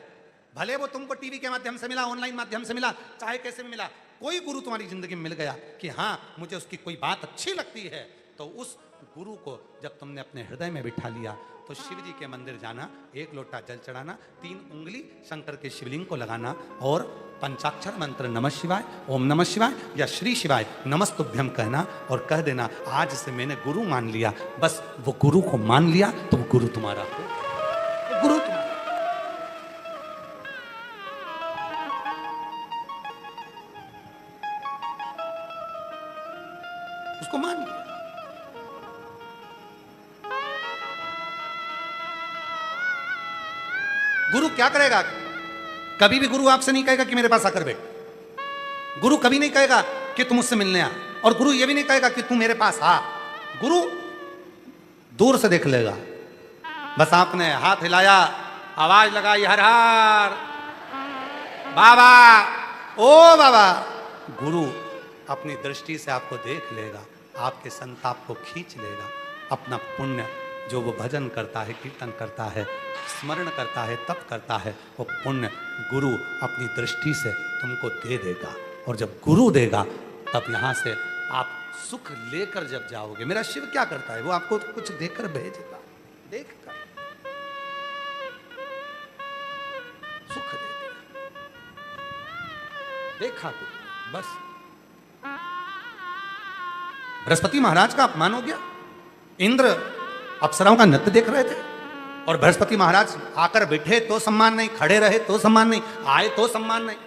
भले वो तुमको टीवी के माध्यम से मिला, ऑनलाइन माध्यम से मिला, चाहे कैसे भी मिला, कोई गुरु तुम्हारी जिंदगी में मिल गया कि हाँ मुझे उसकी कोई बात अच्छी लगती है, तो उस गुरु को जब तुमने अपने हृदय में बिठा लिया तो शिव जी के मंदिर जाना, 1 लोटा जल चढ़ाना, 3 उंगली शंकर के शिवलिंग को लगाना और पंचाक्षर मंत्र नमः शिवाय, ओम नमः शिवाय या श्री शिवाय नमस्तुभ्यम कहना और कह देना आज से मैंने गुरु मान लिया। बस वो गुरु को मान लिया तो वो गुरु तुम्हारा हो, गुरु तुम्हारा। उसको मान लिया। गुरु क्या करेगा? कभी भी गुरु आपसे नहीं कहेगा कि मेरे पास आकर बैठ, गुरु कभी नहीं कहेगा कि तुम मुझसे मिलने आ, और गुरु ये भी नहीं कहेगा कि तू मेरे पास आ। गुरु दूर से देख लेगा, बस आपने हाथ हिलाया, आवाज लगाई, हर हर बाबा, ओ बाबा, गुरु अपनी दृष्टि से आपको देख लेगा, आपके संताप को खींच लेगा। अपना पुण्य जो वो भजन करता है, कीर्तन करता है, स्मरण करता है, तप करता है, वो पुण्य गुरु अपनी दृष्टि से तुमको दे देगा। और जब गुरु देगा तब यहाँ से आप सुख लेकर जब जाओगे। मेरा शिव क्या करता है, वो आपको कुछ देकर भेजेगा, देखकर सुख दे देगा। देखा गुरु, बस। बृहस्पति महाराज का अपमान हो गया। इंद्र अप्सराओं का नृत्य देख रहे थे और बृहस्पति महाराज आकर बैठे तो सम्मान नहीं, खड़े रहे तो सम्मान नहीं, आए तो सम्मान नहीं।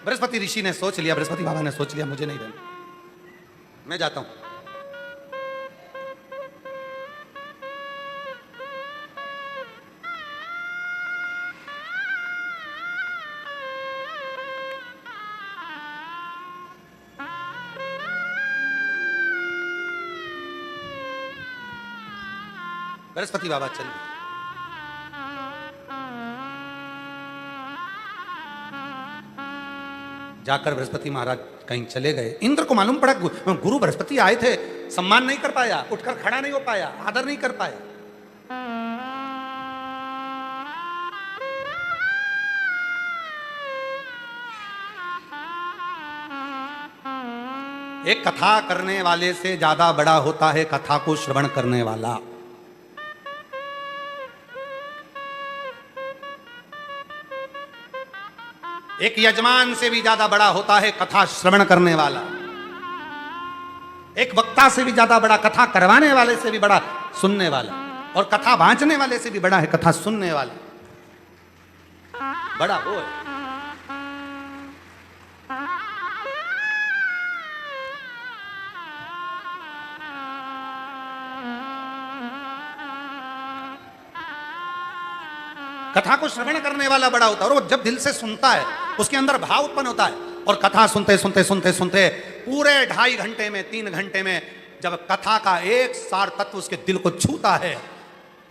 बृहस्पति ऋषि ने सोच लिया, बृहस्पति बाबा ने सोच लिया, मुझे नहीं रहना, मैं जाता हूं। बृहस्पति बाबा चल गए। जाकर बृहस्पति महाराज कहीं चले गए। इंद्र को मालूम पड़ा गुरु बृहस्पति आए थे, सम्मान नहीं कर पाया, उठकर खड़ा नहीं हो पाया, आदर नहीं कर पाया। एक कथा करने वाले से ज्यादा बड़ा होता है कथा को श्रवण करने वाला। एक यजमान से भी ज्यादा बड़ा होता है कथा श्रवण करने वाला। एक वक्ता से भी ज्यादा बड़ा, कथा करवाने वाले से भी बड़ा सुनने वाला, और कथा बांचने वाले से भी बड़ा है कथा सुनने वाला। बड़ा वो है। कथा को श्रवण करने वाला बड़ा होता है, और वो जब दिल से सुनता है उसके अंदर भाव उत्पन्न होता है। और कथा सुनते सुनते सुनते सुनते पूरे 2.5 घंटे में, 3 घंटे में जब कथा का एक सार तत्व उसके दिल को छूता है,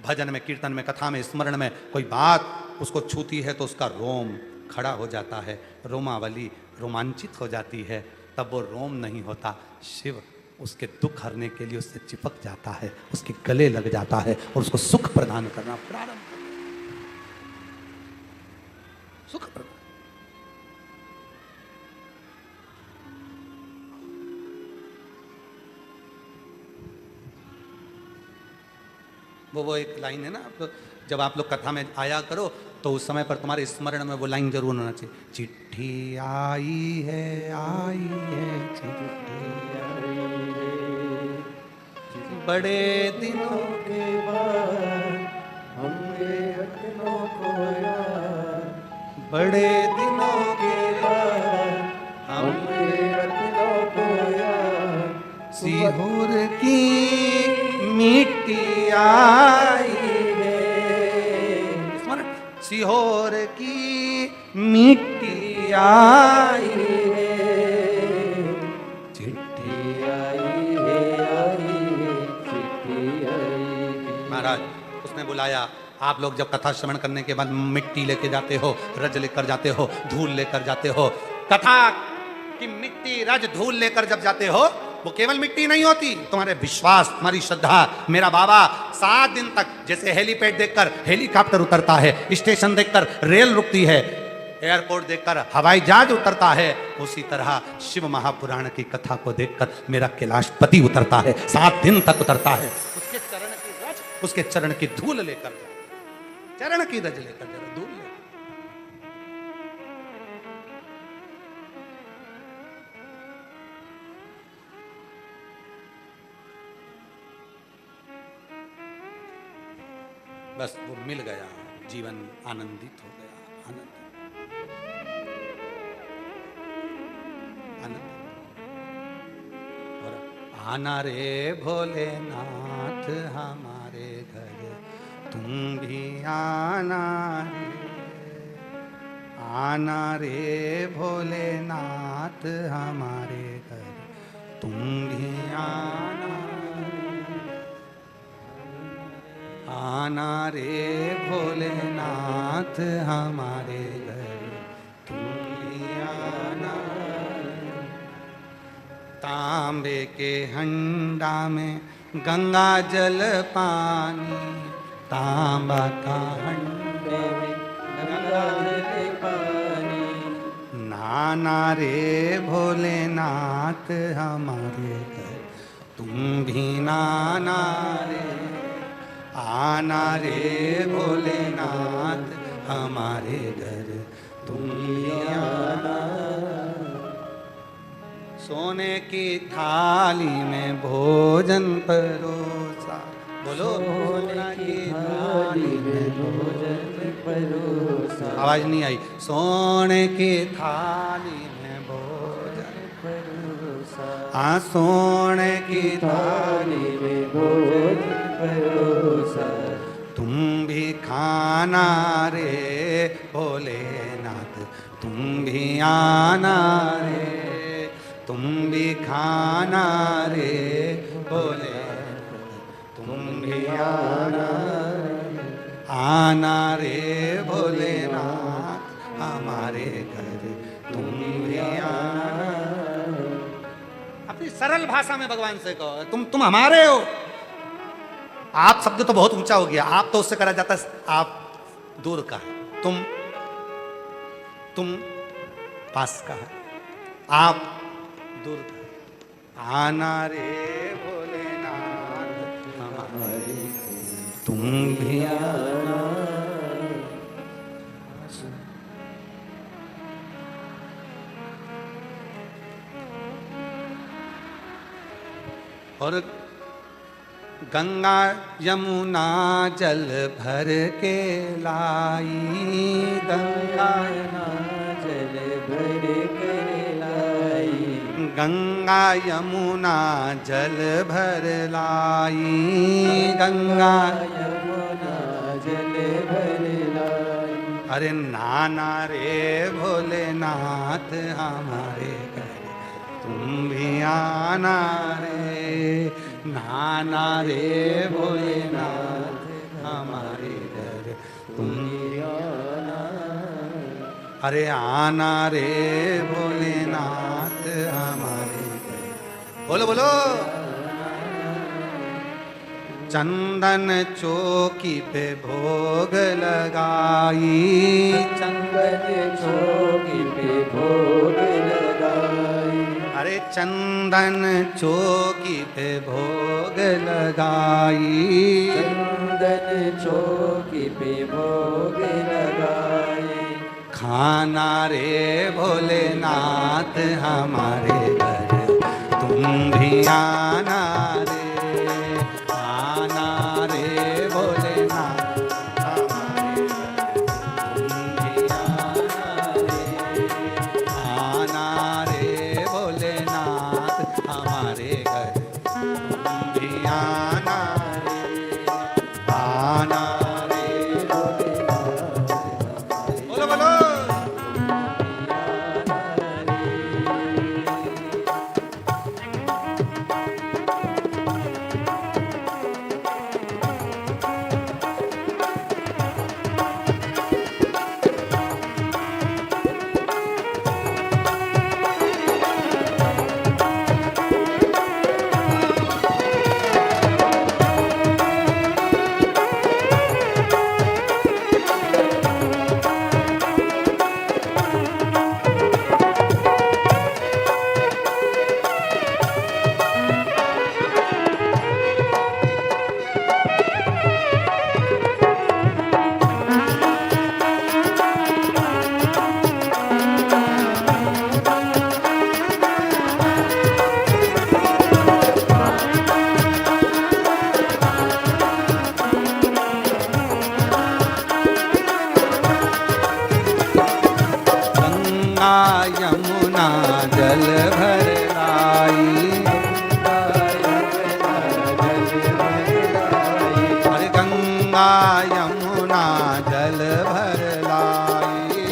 भजन में, कीर्तन में, कथा में, स्मरण में कोई बात उसको छूती है तो उसका रोम खड़ा हो जाता है, रोमावली रोमांचित हो जाती है। तब वो रोम नहीं होता, शिव उसके दुख हरने के लिए उससे चिपक जाता है, उसके गले लग जाता है और उसको सुख प्रदान करना प्रारंभ, सुख प्रदान। वो एक लाइन है ना, जब आप लोग कथा में आया करो तो उस समय पर तुम्हारे स्मरण में वो लाइन जरूर होना चाहिए, चिट्ठी आई है, चिट्ठी आई है, बड़े दिनों के बाद हमने अपनों को याद, बड़े दिनों के बाद हमने अपनों को याद, सीहोर की मिट्टी आई है, सीहोर की मिट्टी आई है, चिट्ठी आई है, चिट्ठी आई है। महाराज उसने बुलाया, आप लोग जब कथा श्रवण करने के बाद मिट्टी लेके जाते हो, रज लेकर जाते हो, धूल लेकर जाते हो, कथा की मिट्टी, रज, धूल लेकर जब जाते हो, वो केवल मिट्टी नहीं होती, तुम्हारे विश्वास, तुम्हारी श्रद्धा। मेरा बाबा 7 दिन तक, जैसे हेलीपैड देखकर हेलीकॉप्टर उतरता है, स्टेशन देखकर रेल रुकती है, एयरपोर्ट देखकर हवाई जहाज उतरता है, उसी तरह शिव महापुराण की कथा को देखकर मेरा कैलाशपति उतरता है, 7 दिन तक उतरता है। उसके चरण की रज, उसके चरण की धूल लेकर, चरण की रज लेकर, धूल लेकर। बस वो मिल गया, जीवन आनंदित हो गया, आनंद। और आना रे भोलेनाथ हमारे घर, तुम भी आना रे, आना रे भोलेनाथ हमारे घर, तुम भी आना। आना रे भोलेनाथ हमारे घर, तुम भी आना। तांबे के हंडा में गंगा जल पानी, तांबा का हंडे में गंगा जल पानी। नाना रे भोलेनाथ हमारे घर, तुम भी नाना रे। आना रे भोलेनाथ हमारे घर, तुम भी आना। सोने की थाली में भोजन परोसा, बोलो सोने की थाली में भोजन परोसा। आवाज नहीं आई। सोने की थाली में भोजन परोसा, हाँ सोने की थाली में भोजन परोसा। तुम भी खाना रे भोलेनाथ, तुम भी आना रे, तुम भी खाना रे भोलेनाथ, तुम भी आना। आना रे भोलेनाथ हमारे घर, तुम भी आना। अपनी सरल भाषा में भगवान से कहो, तुम हमारे हो। आप शब्द तो बहुत ऊंचा हो गया, आप तो उससे करा जाता आप दूर का है, तुम पास का है, आप दूर का। आना रे भोलेनाथ हमारे, तुम भी आना। और गंगा यमुना जल भर के लाई, गंगा जल भर के लाई। गंगा यमुना जल भर लाई, गंगा यमुना जल भर लाई। अरे नाना रे भोलेनाथ हमारे घर, तुम भी आना रे। नाना रे भोलेनाथ हमारे घर, तुम भी आना। अरे आना रे भोलेनाथ हमारे घर, बोलो बोलो। चंदन चौकी पे भोग लगाई, चंदन चौकी पे भोग लगाई। अरे चंदन चौकी पे भोग लगाई, चंदन चौकी पे भोग लगाई। खाना रे भोलेनाथ हमारे घर, तुम भी आना रे। आना रे भोलेनाथ हमारे घर, तुम भी आना रे। आना रे भोलेनाथ हमारे घर, तुम भी आना रे। आना रे भोलेनाथ, बोलो बोलो। यमुना जल भर लाई, अरे गंगा यमुना जल भर लाई।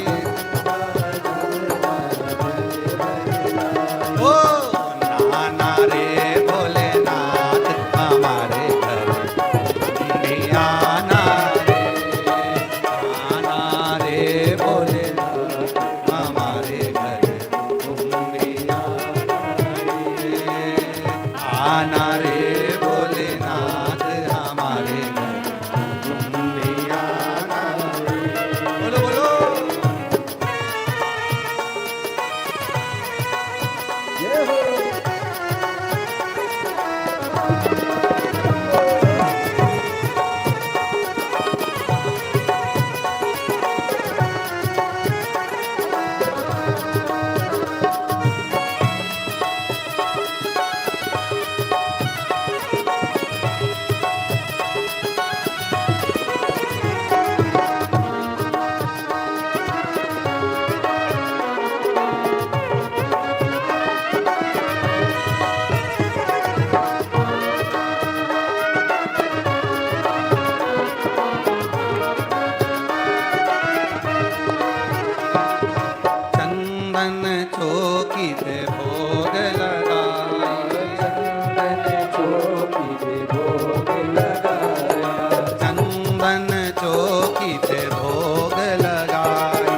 चंदन चौकी पे भोग लगाई,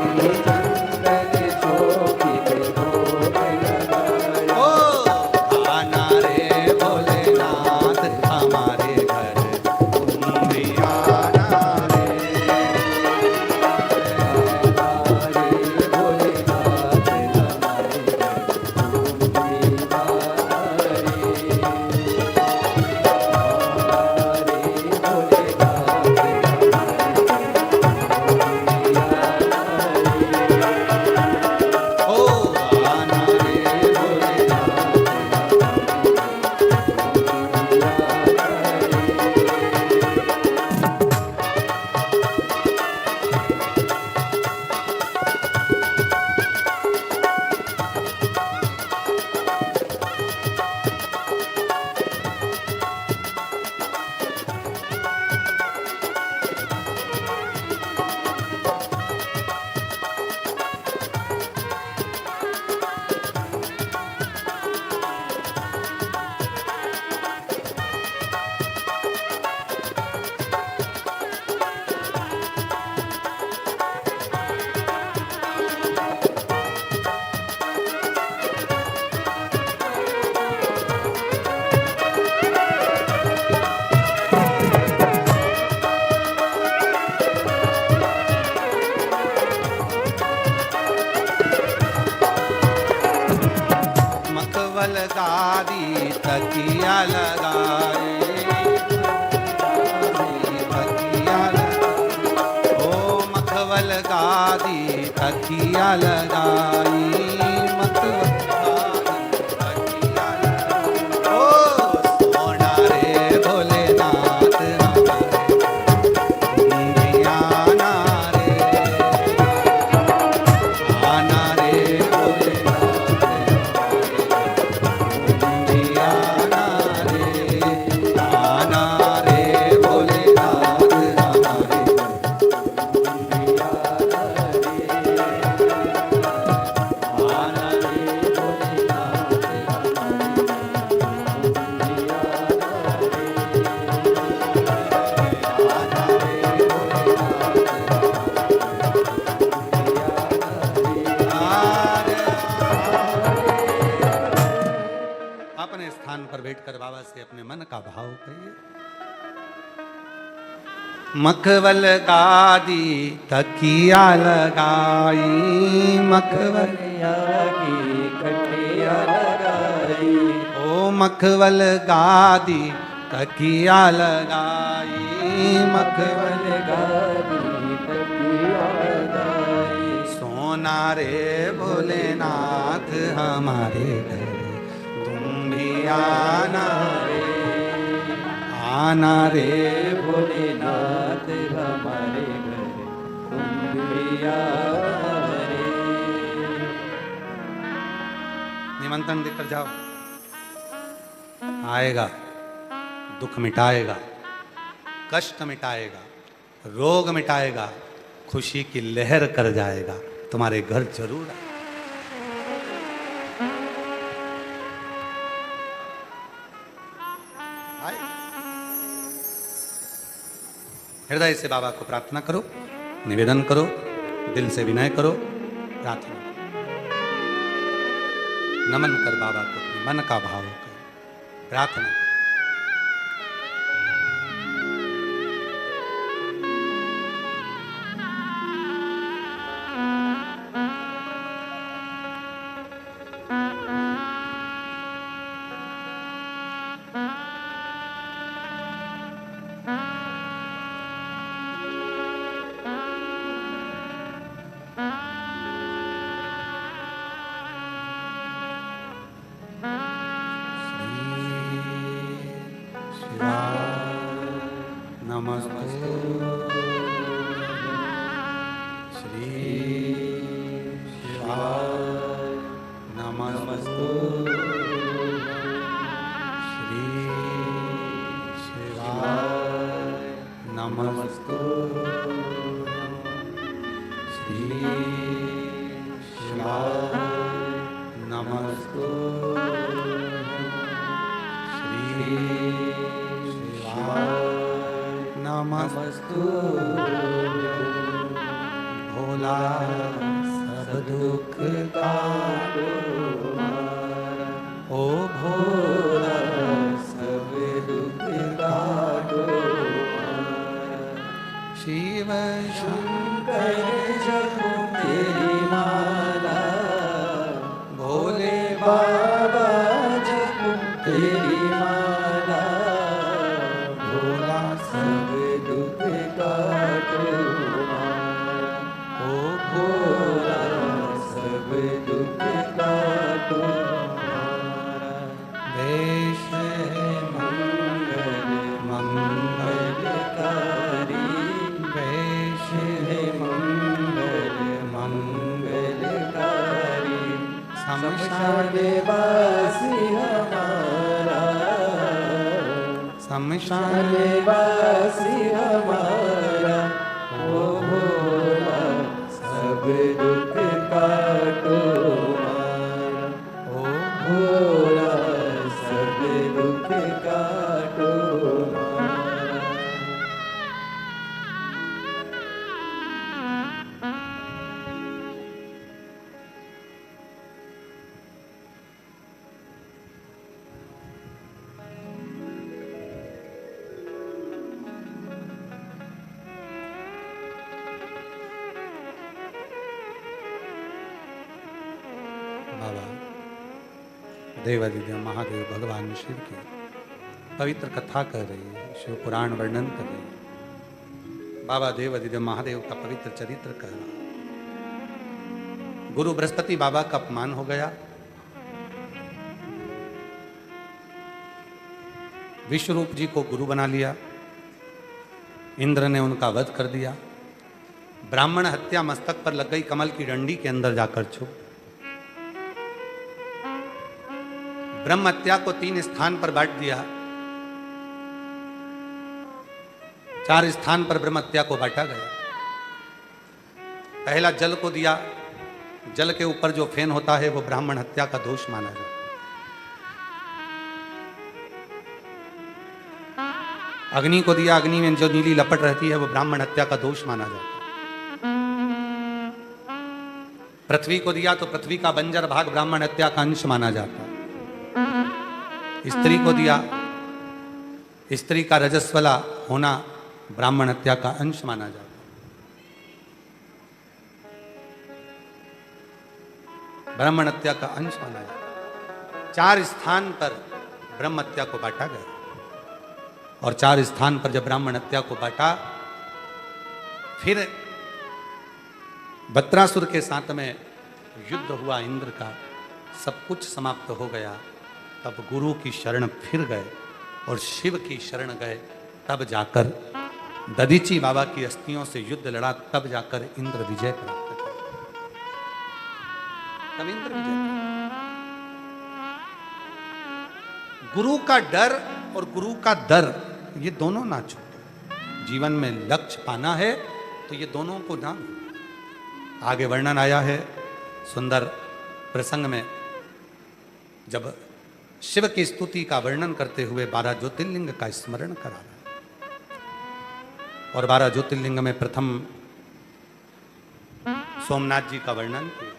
ओ आना रे भोलेनाथ हमारे घर, तुम भी आना रे। ओ आना रे मखवल गादी तकिया लगाए, तकिया लगाए, ओ मखवल गादी तकिया लगाई, मखवल गादी तकिया लगाई, ओ सोना रे भोलेनाथ हमारे, तुम भी आना रे, आना रे भोलेनाथ आना रे, आना रे भोलेनाथ हमारे, आना रे अपने स्थान पर बैठकर बाबा से अपने मन का भाव कहिए। मखवल गादी तकिया लगाई, मखवल की कटिया लगाई, ओ मखवल गादी तकिया लगाई, मखवल गादी तकिया लगाई, सोना रे भोलेनाथ हमारे घर, तुम भी आना रे, आना रे भोलेनाथ हमारे घर, तुम भी आना रे। निमंत्रण देकर जाओ, आएगा, दुख मिटाएगा, कष्ट मिटाएगा, रोग मिटाएगा, खुशी की लहर कर जाएगा, तुम्हारे घर जरूर आएगा। हृदय से बाबा को प्रार्थना करो, निवेदन करो, दिल से विनय करो, प्रार्थना करो, नमन कर बाबा को अपने मन का भाव करो, प्रार्थना करो। नमस्ते श्री शिवाय नमस्ते श्री शिवाय नमस्ते श्री शिवाय नमस्ते श्री शिवाय नमस्ते नमस्तु भोला सब दुख काटो ओ भोला सब दुख काटो शिव शंकर जपो तेरी माला भोले बाबा जपो तेरी माला भोला सब दुख काटो ओ भोला सब दुख काटो देश है मंगल मंगलकारी देश है मंगल मंगलकारी शमशान वासी हमारा शमशान वासी हमारा ओ भोला सब दुख काटो हमारा ओ भोला सब दुख काटो हमारा। बाबा देवादिदेव महादेव भगवान शिव की पवित्र कथा कर रही है, शिव पुराण वर्णन कर रही है। बाबा देवादिदेव महादेव का पवित्र चरित्र कह रहा है। गुरु बृहस्पति बाबा का अपमान हो गया, विश्वरूप जी को गुरु बना लिया, इंद्र ने उनका वध कर दिया, ब्राह्मण हत्या मस्तक पर लग गई कमल की डंडी के अंदर जाकर छुप। ब्रह्म हत्या को 3 स्थान पर बांट दिया, 4 स्थान पर ब्रह्म हत्या को बांटा गया। पहला जल को दिया, जल के ऊपर जो फेन होता है वो ब्राह्मण हत्या का दोष माना जाता है। अग्नि को दिया, अग्नि में जो नीली लपट रहती है वो ब्राह्मण हत्या का दोष माना जाता है। पृथ्वी को दिया तो पृथ्वी का बंजर भाग ब्राह्मण हत्या का अंश माना जाता है। स्त्री को दिया, स्त्री का रजस्वला होना ब्राह्मण हत्या का अंश माना जाता है। ब्राह्मण हत्या का अंश माना जाता है। 4 स्थान पर ब्रह्म हत्या को बांटा गया और 4 स्थान पर जब ब्राह्मण हत्या को बांटा, फिर बत्रासुर के साथ में युद्ध हुआ इंद्र का, सब कुछ समाप्त हो गया। तब गुरु की शरण फिर गए और शिव की शरण गए, तब जाकर दधीची बाबा की अस्थियों से युद्ध लड़ा, तब जाकर इंद्र विजय प्राप्त किया। तब इंद्र विजय। गुरु का डर और गुरु का दर, ये दोनों ना छूटे। जीवन में लक्ष्य पाना है तो ये दोनों को ना। आगे वर्णन आया है सुंदर प्रसंग में, जब शिव की स्तुति का वर्णन करते हुए 12 ज्योतिर्लिंग का स्मरण करा रहा है। और 12 ज्योतिर्लिंग में प्रथम सोमनाथ जी का वर्णन किया।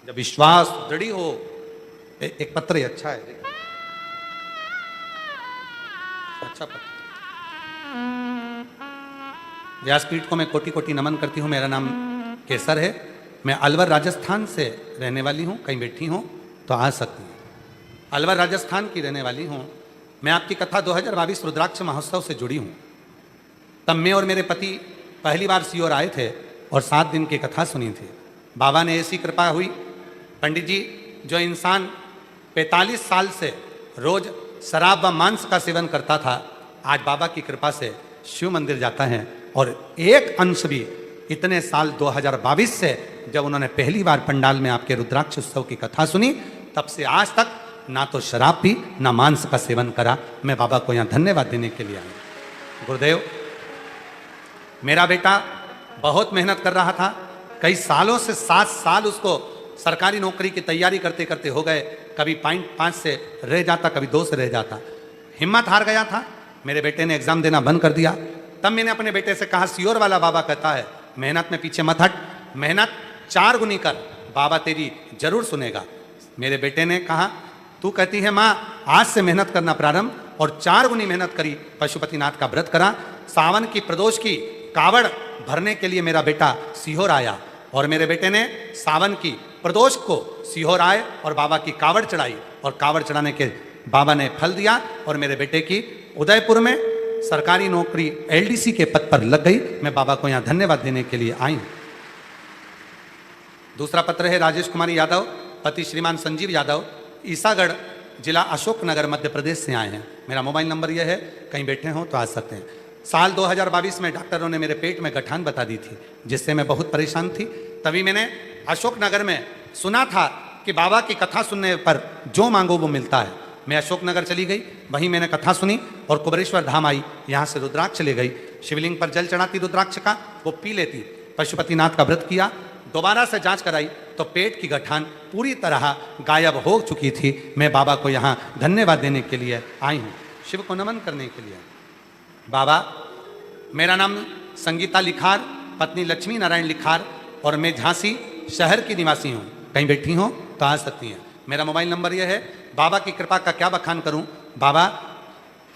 जब विश्वास दृढ़ हो, एक पत्र अच्छा है, अच्छा पत्र। व्यासपीठ को मैं कोटि कोटि नमन करती हूँ। मेरा नाम केसर है, मैं अलवर राजस्थान से रहने वाली हूँ। कहीं बैठी हूँ तो आ सकती हूँ। अलवर राजस्थान की रहने वाली हूँ। मैं आपकी कथा 2022 रुद्राक्ष महोत्सव से जुड़ी हूँ। तब मैं और मेरे पति पहली बार सीहोर आए थे और 7 दिन की कथा सुनी थी। बाबा ने ऐसी कृपा हुई, पंडित जी जो इंसान 45 साल से रोज शराब व मांस का सेवन करता था, आज बाबा की कृपा से शिव मंदिर जाता है। और एक अंश भी इतने साल 2022 से जब उन्होंने पहली बार पंडाल में आपके रुद्राक्ष उत्सव की कथा सुनी, तब से आज तक ना तो शराब पी ना मांस का सेवन करा। मैं बाबा को यहाँ धन्यवाद देने के लिए आया। गुरुदेव, मेरा बेटा बहुत मेहनत कर रहा था। कई सालों से 7 साल उसको सरकारी नौकरी की तैयारी करते करते हो गए। कभी 5 से रह जाता, कभी 2 से रह जाता। हिम्मत हार गया था। मेरे बेटे ने एग्जाम देना बंद कर दिया। तब मैंने अपने बेटे से कहा, सियोर वाला बाबा कहता है मेहनत में पीछे मत हट, मेहनत 4 गुनी कर, बाबा तेरी जरूर सुनेगा। मेरे बेटे ने कहा, तू कहती है माँ आज से मेहनत करना प्रारंभ, और 4 गुनी मेहनत करी, पशुपतिनाथ का व्रत करा। सावन की प्रदोष की कावड़ भरने के लिए मेरा बेटा सीहोर आया, और मेरे बेटे ने सावन की प्रदोष को सीहोर आए और बाबा की कावड़ चढ़ाई, और कावड़ चढ़ाने के बाबा ने फल दिया, और मेरे बेटे की उदयपुर में सरकारी नौकरी एलडीसी के पद पर लग गई। मैं बाबा को यहाँ धन्यवाद देने के लिए आई हूँ। दूसरा पत्र है राजेश कुमारी यादव, पति श्रीमान संजीव यादव, ईसागढ़ जिला अशोकनगर मध्य प्रदेश से आए हैं। मेरा मोबाइल नंबर यह है, कहीं बैठे हों तो आ सकते हैं। साल 2022 में डॉक्टरों ने मेरे पेट में गठान बता दी थी, जिससे मैं बहुत परेशान थी। तभी मैंने अशोकनगर में सुना था कि बाबा की कथा सुनने पर जो मांगो वो मिलता है। मैं अशोकनगर चली गई, वहीं मैंने कथा सुनी और कुबरेश्वर धाम आई, यहाँ से रुद्राक्ष ले गई, शिवलिंग पर जल चढ़ाती रुद्राक्ष का, वो पी लेती, पशुपतिनाथ का व्रत किया, दोबारा से जांच कराई तो पेट की गठान पूरी तरह गायब हो चुकी थी। मैं बाबा को यहाँ धन्यवाद देने के लिए आई हूँ, शिव को नमन करने के लिए। बाबा, मेरा नाम संगीता लिखार, पत्नी लक्ष्मी नारायण लिखार, और मैं झांसी शहर की निवासी हूँ। कहीं बैठी हो तो आ सकती हैं। मेरा मोबाइल नंबर यह है। बाबा की कृपा का क्या बखान करूँ। बाबा,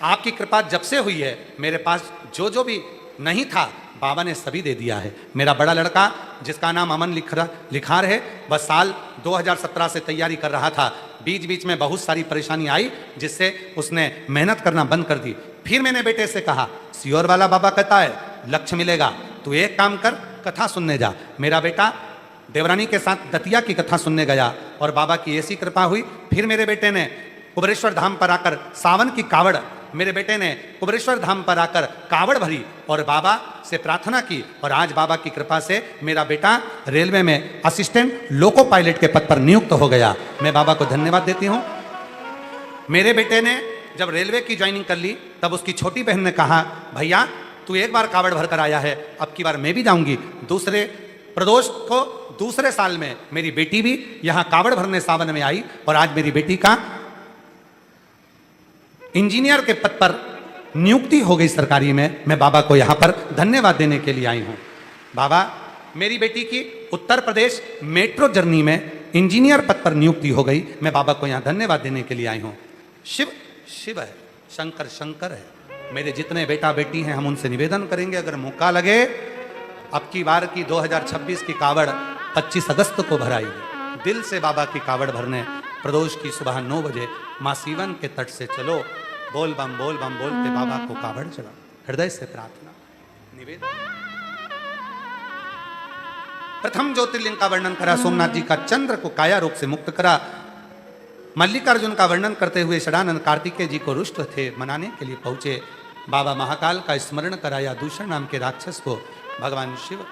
आपकी कृपा जब से हुई है, मेरे पास जो जो भी नहीं था बाबा ने सभी दे दिया है। मेरा बड़ा लड़का जिसका नाम अमन लिखार है, वह साल 2017 से तैयारी कर रहा था। बीच बीच में बहुत सारी परेशानी आई, जिससे उसने मेहनत करना बंद कर दी। फिर मैंने बेटे से कहा, सियोर वाला बाबा कहता है लक्ष्य मिलेगा, तू एक काम कर, कथा सुनने जा। मेरा बेटा देवरानी के साथ दतिया की कथा सुनने गया, और बाबा की ऐसी कृपा हुई। फिर मेरे बेटे ने कुबरेश्वर धाम पर आकर सावन की कावड़, मेरे बेटे ने कुबरेश्वर धाम पर आकर कावड़ भरी और बाबा से प्रार्थना की, और आज बाबा की कृपा से मेरा बेटा रेलवे में असिस्टेंट लोको पायलट के पद पर नियुक्त हो गया। मैं बाबा को धन्यवाद देती हूँ। मेरे बेटे ने जब रेलवे की ज्वाइनिंग कर ली, तब उसकी छोटी बहन ने कहा, भैया तू एक बार कावड़ भर कर आया है, अब की बार मैं भी जाऊंगी। दूसरे प्रदोष को दूसरे साल में मेरी बेटी भी यहाँ कावड़ भरने सावन में आई, और आज मेरी बेटी का इंजीनियर के पद पर नियुक्ति हो गई सरकारी में। मैं बाबा को यहाँ पर धन्यवाद देने के लिए आई हूँ। बाबा, मेरी बेटी की उत्तर प्रदेश मेट्रो जर्नी में इंजीनियर पद पर नियुक्ति हो गई। मैं बाबा को यहाँ धन्यवाद देने के लिए आई हूँ। शिव शिव है, शंकर शंकर है। मेरे जितने बेटा बेटी हैं, हम उनसे निवेदन करेंगे, अगर मौका लगे, अब की बार की 2026 की कावड़ 25 अगस्त को भराएगी। दिल से बाबा की कावड़ भरने प्रदोष की सुबह 9 बजे माँ सीवन के तट से चलो, बोल बम बोलते बाबा को कावड़ चढ़ा। हृदय से प्रार्थना निवेदन। प्रथम ज्योतिर्लिंग का वर्णन करा, सोमनाथ जी का चंद्र को काया रोग से मुक्त करा। मल्लिकार्जुन का वर्णन करते हुए षडानंद कार्तिकेय जी को रुष्ट थे, मनाने के लिए पहुंचे। बाबा महाकाल का स्मरण कराया, दूषण नाम के राक्षस को भगवान शिव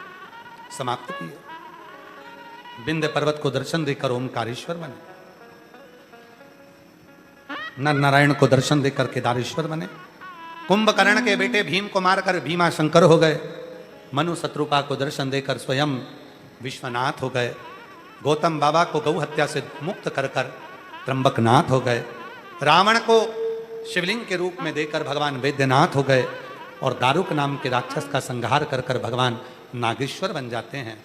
समाप्त किए। विंध्य पर्वत को दर्शन देकर ओमकारेश्वर बने, नर नारायण को दर्शन देकर केदारेश्वर बने। कुंभकर्ण के बेटे भीम को मारकर भीमा शंकर हो गए। मनु शत्रुपा को दर्शन देकर स्वयं विश्वनाथ हो गए। गौतम बाबा को गौ हत्या से मुक्त कर कर त्र्यंबकनाथ हो गए। रावण को शिवलिंग के रूप में देकर भगवान वैद्यनाथ हो गए, और दारुक नाम के राक्षस का संहार कर कर भगवान नागेश्वर बन जाते हैं।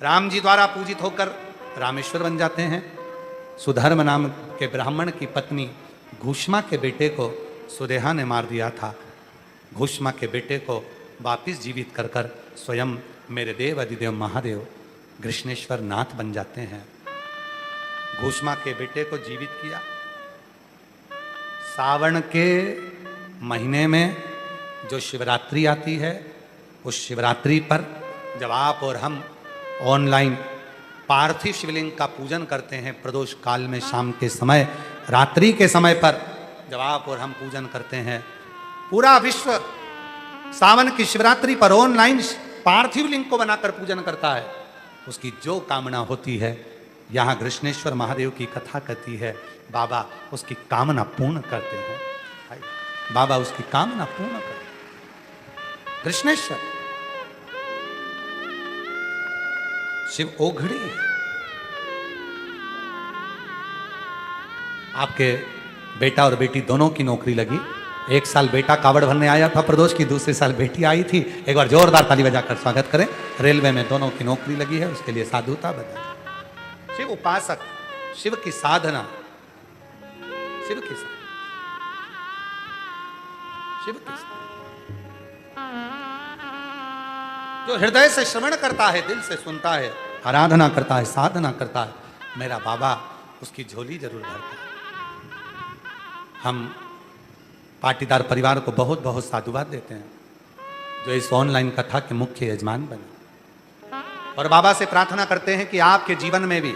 राम जी द्वारा पूजित होकर रामेश्वर बन जाते हैं। सुधर्म नाम के ब्राह्मण की पत्नी घूष्मा के बेटे को सुदेहा ने मार दिया था। घूष्मा के बेटे को वापिस जीवित कर कर स्वयं मेरे देव अधिदेव महादेव कृष्णेश्वर नाथ बन जाते हैं। घूष्मा के बेटे को जीवित किया। सावन के महीने में जो शिवरात्रि आती है, उस शिवरात्रि पर जब आप और हम ऑनलाइन पार्थिव शिवलिंग का पूजन करते हैं, प्रदोष काल में शाम के समय, रात्रि के समय पर जब आप और हम पूजन करते हैं, पूरा विश्व सावन की शिवरात्रि पर ऑनलाइन पार्थिव लिंग को बनाकर पूजन करता है। उसकी जो कामना होती है, यहाँ कृष्णेश्वर महादेव की कथा कहती है, बाबा उसकी कामना पूर्ण करते हैं। बाबा उसकी कामना पूर्ण करते हैं। कृष्णेश्वर शिव ओघड़ी है। आपके बेटा और बेटी दोनों की नौकरी लगी, एक साल बेटा कावड़ भरने आया था प्रदोष की, दूसरे साल बेटी आई थी। एक बार जोरदार ताली बजाकर स्वागत करें। रेलवे में दोनों की नौकरी लगी है, उसके लिए साधुता बजाए। शिव उपासक, शिव की साधना, शिव की साधना, शिव की साधना। जो हृदय से श्रवण करता है, दिल से सुनता है, आराधना करता है, साधना करता है, मेरा बाबा उसकी झोली जरूर भरता है। हम पाटीदार परिवार को बहुत बहुत साधुवाद देते हैं जो इस ऑनलाइन कथा के मुख्य यजमान बने, और बाबा से प्रार्थना करते हैं कि आपके जीवन में भी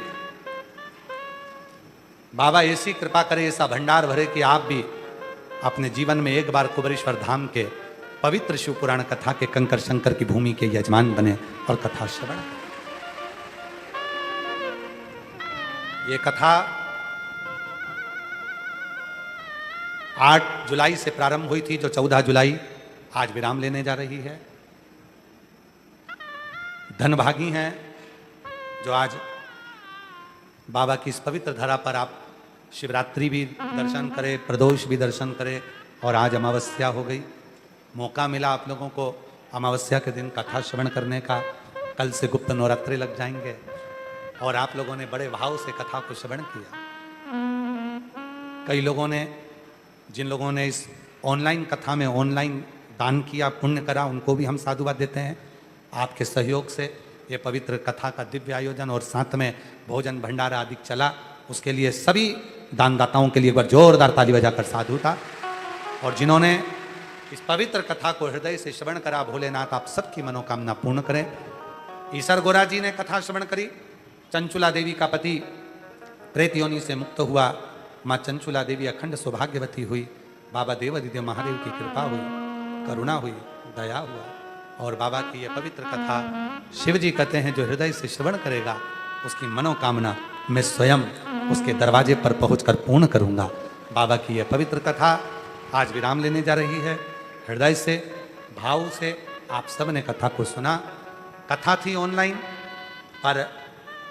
बाबा ऐसी कृपा करे, ऐसा भंडार भरे कि आप भी अपने जीवन में एक बार कुबेरेश्वर धाम के पवित्र शिव पुराण कथा के कंकर शंकर की भूमि के यजमान बने और कथा श्रवण करें। ये कथा 8 जुलाई से प्रारंभ हुई थी, जो 14 जुलाई आज विराम लेने जा रही है। धनभागी हैं जो आज बाबा की इस पवित्र धरा पर आप शिवरात्रि भी दर्शन करें, प्रदोष भी दर्शन करें, और आज अमावस्या हो गई। मौका मिला आप लोगों को अमावस्या के दिन कथा श्रवण करने का। कल से गुप्त नवरात्रि लग जाएंगे और आप लोगों ने बड़े भाव से कथा को श्रवण किया। कई लोगों ने, जिन लोगों ने इस ऑनलाइन कथा में ऑनलाइन दान किया, पुण्य करा, उनको भी हम साधुवाद देते हैं। आपके सहयोग से ये पवित्र कथा का दिव्य आयोजन और साथ में भोजन भंडारा आदि चला, उसके लिए सभी दानदाताओं के लिए एक बार जोरदार ताली बजाकर साधुता। और जिन्होंने इस पवित्र कथा को हृदय से श्रवण करा, भोलेनाथ आप सबकी मनोकामना पूर्ण करें। ईसर गोरा जी ने कथा श्रवण करी। चंचुला देवी का पति प्रेत योनि से मुक्त हुआ, माँ चंचुला देवी अखंड सौभाग्यवती हुई। बाबा देवादिदेव महादेव की कृपा हुई, करुणा हुई, दया हुआ, और बाबा की यह पवित्र कथा शिव जी कहते हैं जो हृदय से श्रवण करेगा उसकी मनोकामना मैं स्वयं उसके दरवाजे पर पहुंचकर पूर्ण करूंगा। बाबा की यह पवित्र कथा आज विराम लेने जा रही है। हृदय से, भाव से आप सब ने कथा को सुना। कथा थी ऑनलाइन, पर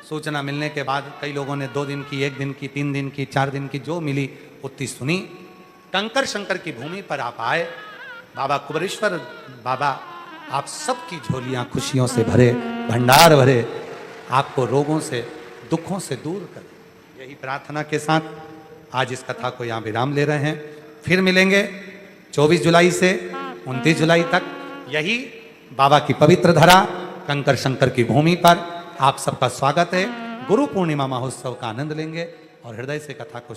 सूचना मिलने के बाद कई लोगों ने 2 दिन की, 1 दिन की, 3 दिन की, 4 दिन की, जो मिली उतनी सुनी। कंकर शंकर की भूमि पर आप आए। बाबा कुबेरेश्वर बाबा आप सबकी झोलियां खुशियों से भरे, भंडार भरे, आपको रोगों से, दुखों से दूर करे। यही प्रार्थना के साथ आज इस कथा को यहाँ विराम ले रहे हैं। फिर मिलेंगे 24 जुलाई से 29 जुलाई तक यही बाबा की पवित्र धरा कंकर शंकर की भूमि पर। आप सबका स्वागत है। गुरु पूर्णिमा महोत्सव का आनंद लेंगे और हृदय से कथा को